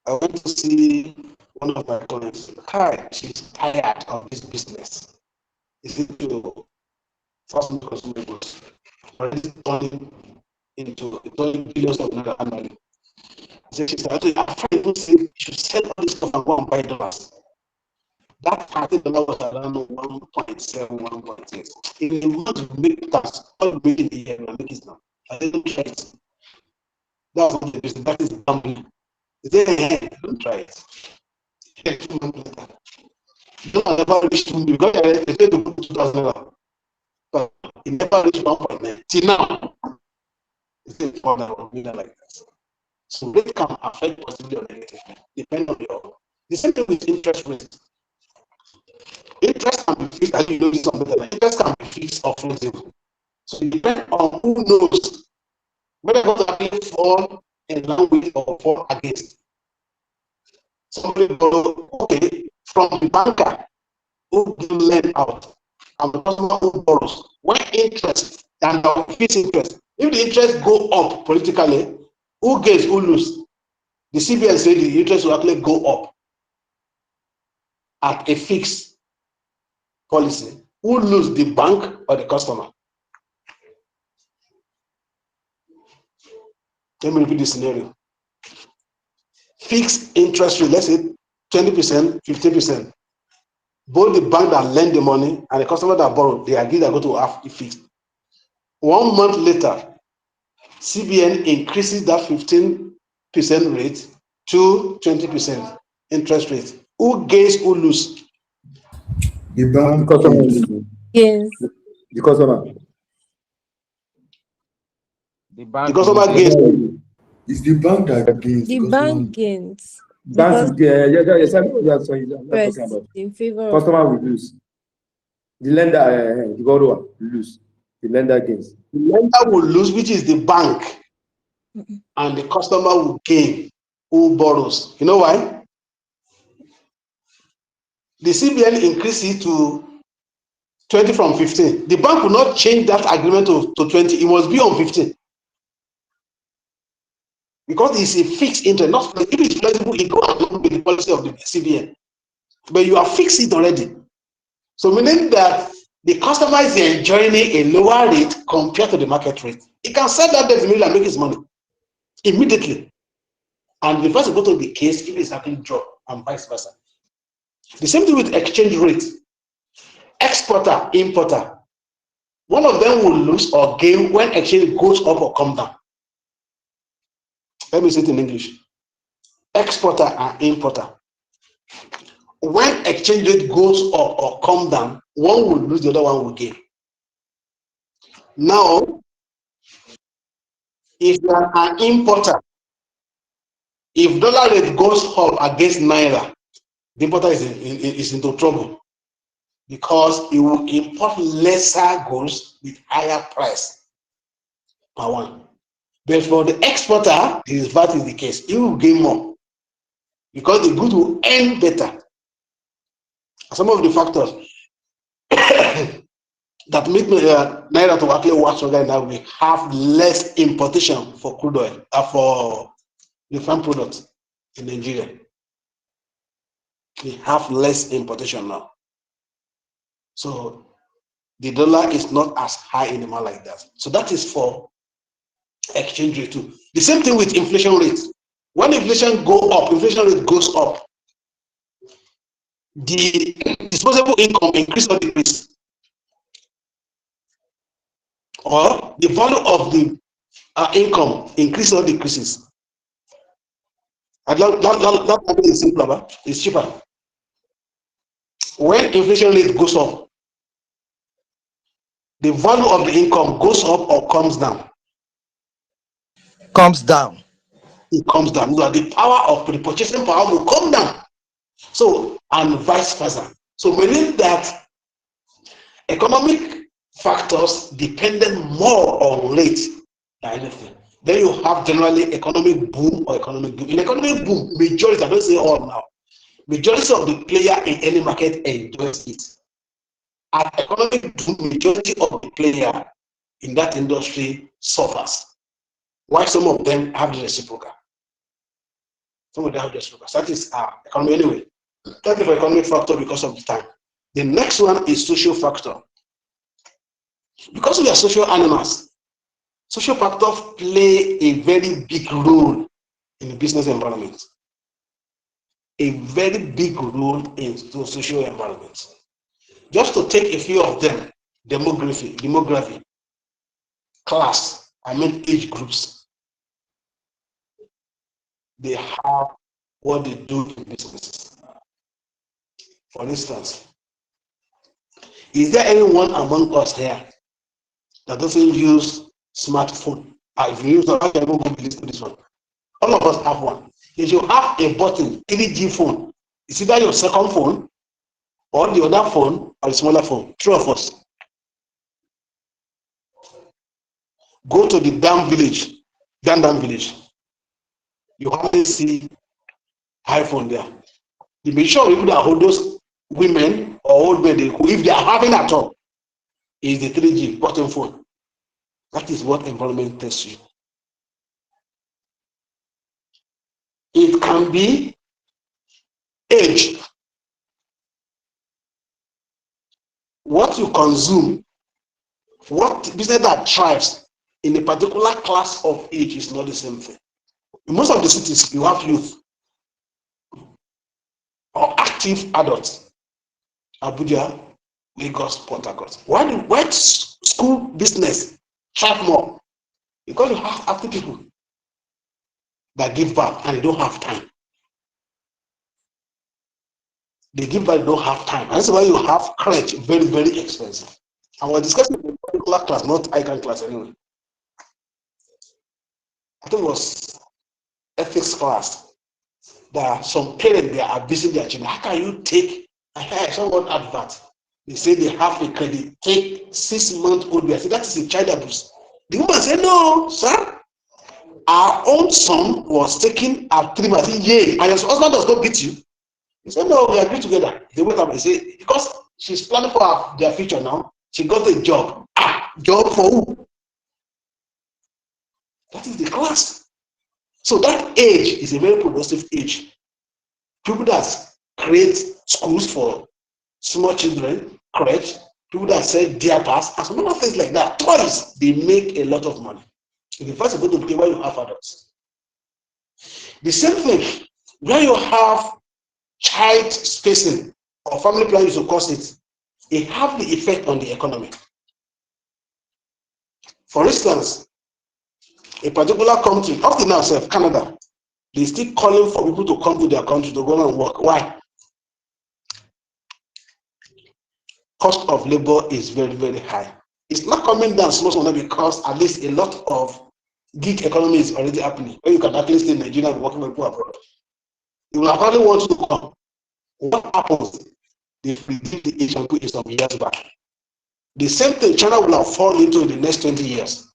I went to see one of my colleagues. Hi, she's tired of this business. Is it to thousand consumer goods? Already turning billions of naira annually. So she started, I find to say you should sell all this stuff and go and buy dollars. That $30 was around 1.7, 1.8. If you want to make that, all make it in the year, make it now. I didn't try it. That's not the business, that is gambling. Then don't try it. 2 months later. You don't never reach 2 million because they say to put 2,000. But it never reached 1.9. Till now, it's still $4 million like that. So rate can affect positively or negatively, depending on your. The same thing with interest rate. Interest can be fixed, as you know, interest can be fixed or floating. So it depends on who knows whether it's going to actually fall in line with or fall against. Somebody borrow, okay, from the banker who give lend out and the customer who borrows. When interest and fixed interest, if the interest go up politically, who gains, who lose? The CBN said the interest will actually go up at a fixed policy. Who lose, the bank or the customer? Let me repeat the scenario. Fixed interest rate, let's say 20%, 15%. Both the bank that lend the money and the customer that borrow, they agree they're going to have it fixed. 1 month later, CBN increases that 15% rate to 20% interest rate. Who gains, who lose? The bank Yes. the customer. The bank The customer gains. It's the bank that gains. The bank gains. Banks, yes, I know that's what I'm First, talking about. in favor of Customer will lose. The lender, the borrower will lose. The lender gains. The lender will lose, which is the bank, and the customer will gain, who borrows. You know why? The CBN increased it to 20 from 15. The bank will not change that agreement to 20. It must be on 15. Because it's a fixed interest. Not if it's flexible, it goes along with the policy of the CBN. But you are fixed it already. So meaning that the customer is enjoying a lower rate compared to the market rate. He can sell that debt immediately and make his money immediately. And the first is going to be the case if it's actually drop and vice versa. The same thing with exchange rate. Exporter, importer. One of them will lose or gain when exchange goes up or come down. Let me say it in English. Exporter and importer. When exchange rate goes up or come down, one will lose, the other one will gain. Now, if you are an importer, if dollar rate goes up against naira, the importer is into trouble because he will import lesser goods with higher price per one. But for the exporter, this VAT is the case. He will gain more because the goods will earn better. Some of the factors that make naira to actually work stronger now, we have less importation for crude oil, for refined products in Nigeria. We have less importation now. So the dollar is not as high anymore like that. So that is for exchange rate too. The same thing with inflation rate. When inflation go up, inflation rate goes up, the disposable income increase or decrease, or the value of the income increase or decreases. And that is simpler, it's cheaper. When inflation rate goes up, the value of the income goes up or comes down. Comes down. it comes down. So the power of the purchasing power will come down. So, and vice versa. So meaning that economic factors depended more on rate than anything. Then you have generally economic boom or economic boom. In economic boom, majority, I don't say all now, majority of the player in any market enjoys it. At economic boom, majority of the player in that industry suffers. Why some of them have the reciprocal? Some of them have the reciprocal. That is our economy anyway. Thank you for economic factor because of the time. The next one is social factor. Because we are social animals, social factors play a very big role in the business environment. A very big role in the social environment. Just to take a few of them, demography, class, age groups. They have what they do in businesses. For instance, is there anyone among us here that doesn't use smartphone? If you use the I will go this one. All of us have one. If you have a button 3G phone, it's either your second phone or the other phone or the smaller phone. Three of us. Go to the damn village, village. You hardly see iPhone there. The majority of people that hold those women or old men, if they are having at all, is the 3G button phone. That is what environment tells you. It can be age. What you consume, what business that thrives in a particular class of age is not the same thing. In most of the cities, you have youth or active adults. Abuja, Lagos, Port Harcourt. Why school business thrive more? Because you have active people that give back and they don't have time. They give back, they don't have time. And that's why you have crèche, very, very expensive. And we're discussing a particular class, not ICANN class anyway. I think it was ethics class. There are some parents, they are abusing their children. How can you take, I saw one advert. They say they have a credit, take 6-month-old baby. I said, that is a child abuse. The woman said, no, sir. Our own son was taken at 3 months. I said, yay. And his husband does not beat you. He said, no, we agree together. They went up and said, because she's planning for their future now, she got a job. Job for who? That is the class. So that age is a very progressive age. People that create schools for small children, crèche, people that sell deer pass, and some other things like that, toys, they make a lot of money. If you first go to play where you have adults. The same thing, where you have child spacing or family planning to cause it have the effect on the economy. For instance, a particular country, up to now, Canada, they still calling for people to come to their country to go and work. Why? Cost of labor is very, very high. It's not coming down small because at least a lot of gig economy is already happening. Where you can actually stay in Nigeria and working with people abroad. You will probably want to come. What happens? They reduce the Asian people some years back. The same thing China will have fallen into in the next 20 years.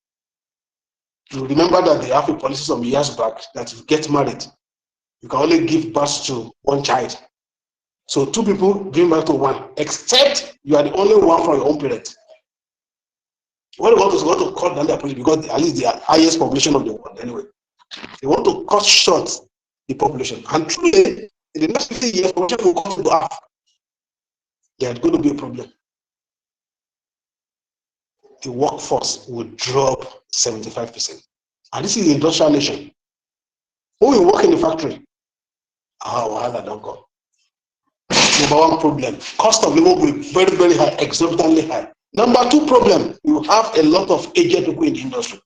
You remember that they have a policy some years back that if you get married, you can only give birth to one child. So 2 people give birth to 1, except you are the only one from your own parent. What they want is to cut down their population because at least they are the highest population of the world anyway. They want to cut short the population. And truly, in the next 50 years, population will come to half. There's going to be a problem. The workforce will drop 75%. And this is the industrial nation. Who will work in the factory? I don't go. Number 1 problem, cost of living will be very, very high, exorbitantly high. Number 2 problem, you have a lot of aged people in the industry.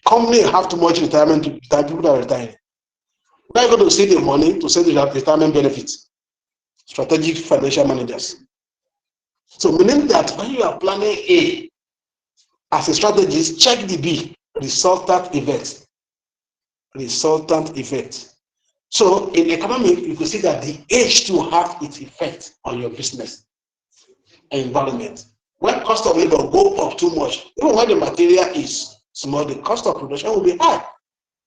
Companies have too much retirement to people that are retiring. Where are you going to see the money to send the retirement benefits? Strategic financial managers. So meaning that when you are planning A as a strategist, check the B, resultant events. resultant effect. So in economic, you can see that the age to have its effect on your business environment. When cost of labor go up too much, even when the material is small, the cost of production will be high.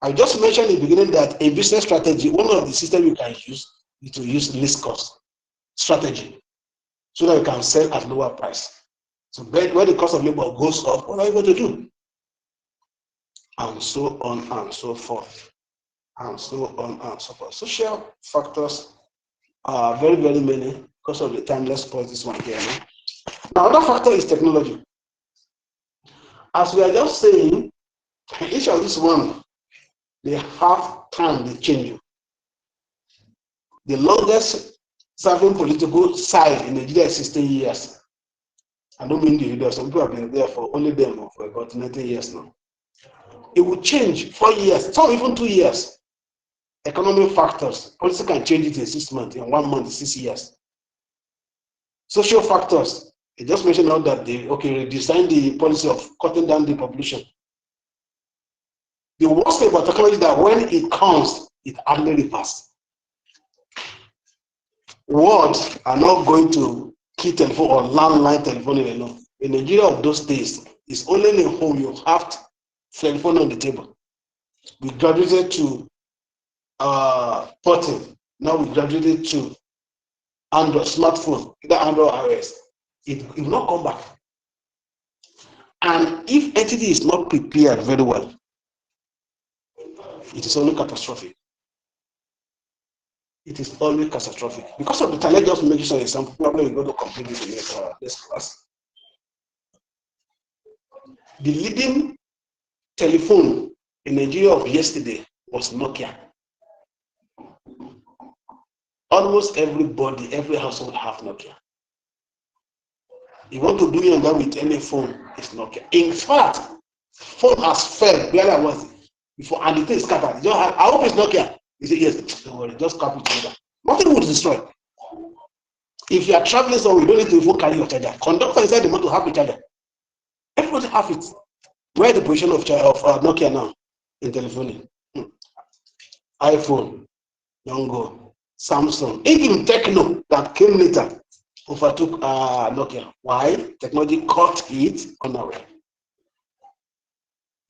I just mentioned in the beginning that in business strategy, one of the systems you can use is to use least cost strategy so that you can sell at lower price. So when the cost of labor goes up, what are you going to do? And so on and so forth. And so on and so forth. Social factors are very, very many. Because of the time, let's pause this one here. Now, another factor is technology. As we are just saying, each of these one, they have time, they change. The longest serving political side in Nigeria is 16 years. I don't mean the leaders, some people have been there for only them for about 90 years now. It will change 4 years, some even 2 years. Economic factors, policy can change it in 6 months, in 1 month, 6 years. Social factors, I just mentioned now that they redesign the policy of cutting down the population. The worst thing about technology is that when it comes, it hardly reverses. Words are not going to key telephone or landline telephone alone. In Nigeria of those days, it's only in a home you have telephone on the table. We graduated to porting. Now we graduated to Android, smartphone, either Android or iOS. It will not come back. And if entity is not prepared very well, it is only catastrophic. It is always catastrophic. Because of the time, let's just make sure example. Probably we're going to complete this in this class. The leading telephone in Nigeria of yesterday was Nokia. Almost everybody, every household have Nokia. You want to do that with any phone, it's Nokia. In fact, phone has failed where I was before, and the thing is scattered. I hope it's Nokia. You say, yes, don't worry, just copy together. Nothing will destroy. If you are traveling somewhere, you don't need to even carry your charger. Conductor inside the motor have a charger. Everybody have it. Where is the position of Nokia now in telephony? iPhone, don't go. Samsung, even Techno that came later overtook Nokia. Why? Technology caught it unaware.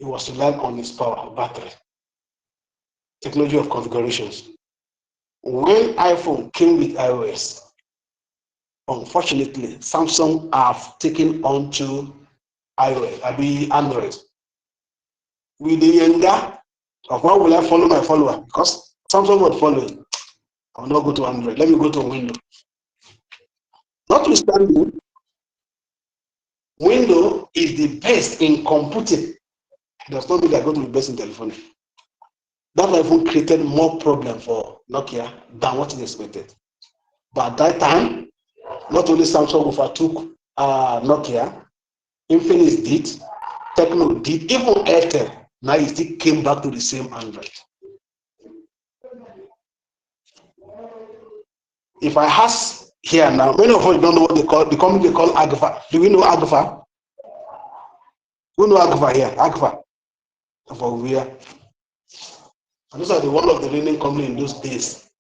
It was relying on its power, battery. Technology of configurations. When iPhone came with iOS, unfortunately, Samsung have taken on to iOS, Android. With the younger of why will I follow my follower? Because Samsung would follow it. I will not go to Android. Let me go to Windows. Notwithstanding, Windows is the best in computing. It does not mean they're going to be best in telephony. That iPhone created more problem for Nokia than what is expected. But at that time, not only Samsung overtook Nokia, Infinix did, Techno did, even Airtel. Now it still came back to the same Android. If I ask here now, many of us don't know what they call the company they call Agfa. Do we know Agfa? Who know Agfa here? Agfa. For here. And those are one of the leading company in those days.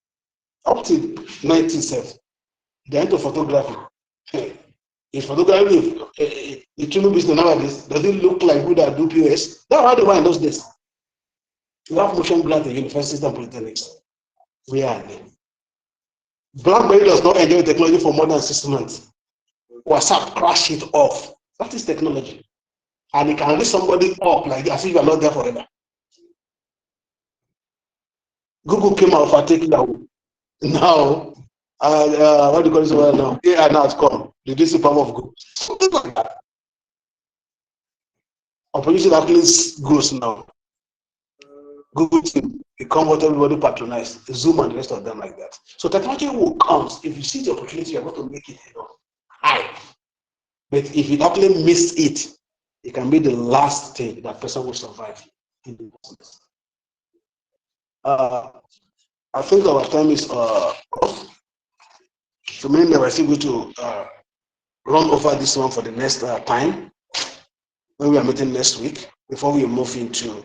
Up to 1970. They're into photography. In photography, the true business nowadays, does it look like who that do POS? That's how they were in those days. We have motion grant at universities and polytechnics. Where are they? BlackBerry does not enjoy technology for more than 6 months. WhatsApp crash it off. That is technology. And it can reach somebody up like as if you are not there forever. Google came out for taking that. Now, what do you call this word now? AI now has come. Did you see power of Google? Something like that. Opposition actually grows now. Google team become what everybody patronize. Zoom and the rest of them like that. So technology will come. If you see the opportunity, you're going to make it high. But if you actually miss it, it can be the last thing that person will survive in the business. I think our time is off. So meaning that we're still going to run over this one for the next time when we are meeting next week before we move into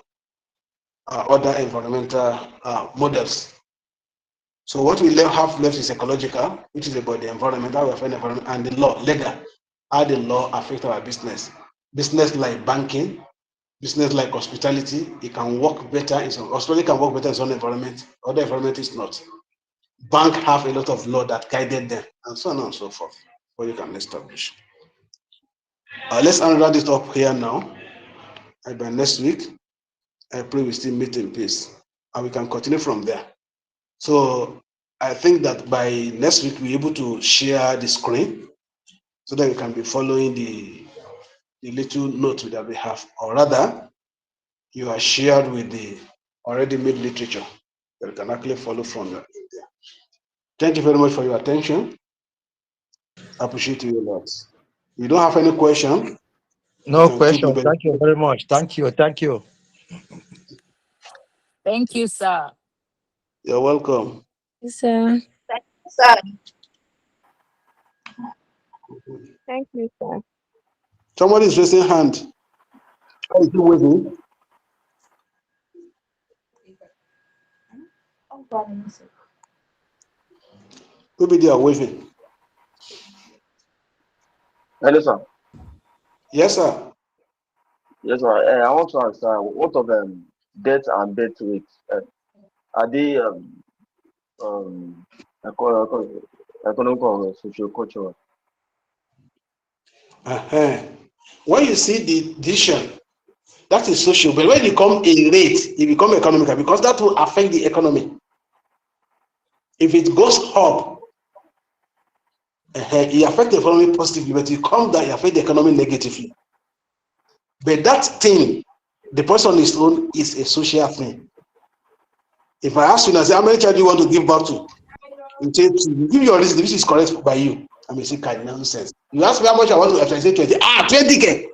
other environmental models. So what we have left is ecological, which is about the environment, how we affect the environment, and the law, legal, how the law affects our business. Business like banking, business like hospitality, it can work better in some, hospitality can work better in some environment, other environment is not. Bank have a lot of law that guided them, and so on and so forth, what you can establish. Let's unwrap this up here now. By next week, I pray we still meet in peace, and we can continue from there. So I think that by next week, we're able to share the screen so that you can be following the little note that we have, or rather, you are shared with the already made literature that you can actually follow from there. Thank you very much for your attention. I appreciate you a lot. If you don't have any question, you No can keep question. moving. Thank you very much. Thank you. Thank you. Thank you, sir. You're welcome. Sir. Sir. Thank you, sir. Somebody is raising hand. How is he waving? Maybe they are waving. Hello, sir. Yes, sir. Yes, sir. I want to ask, what of debt and debt rates? Are they economic or social cultural? When you see the decision, that is social, but when it become a rate, it become economical because that will affect the economy. If it goes up, it affects the economy positively, but it comes down, it affects the economy negatively. But that thing, the person on his own is a social thing. If I ask you now, say, how many child do you want to give back to? You say, give your reason, this is correct by you. I mean, say, kind nonsense. You ask me how much I want to, I say 20. 20K.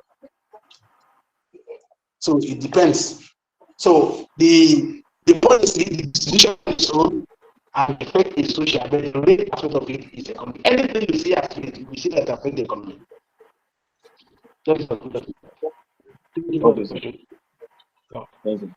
So it depends. So the policy, the decision is own, and effect is social, but the real aspect of it is economic. Anything you see as it, we see that affect the economy. That is a good thing. Thank you for the question. Thank you.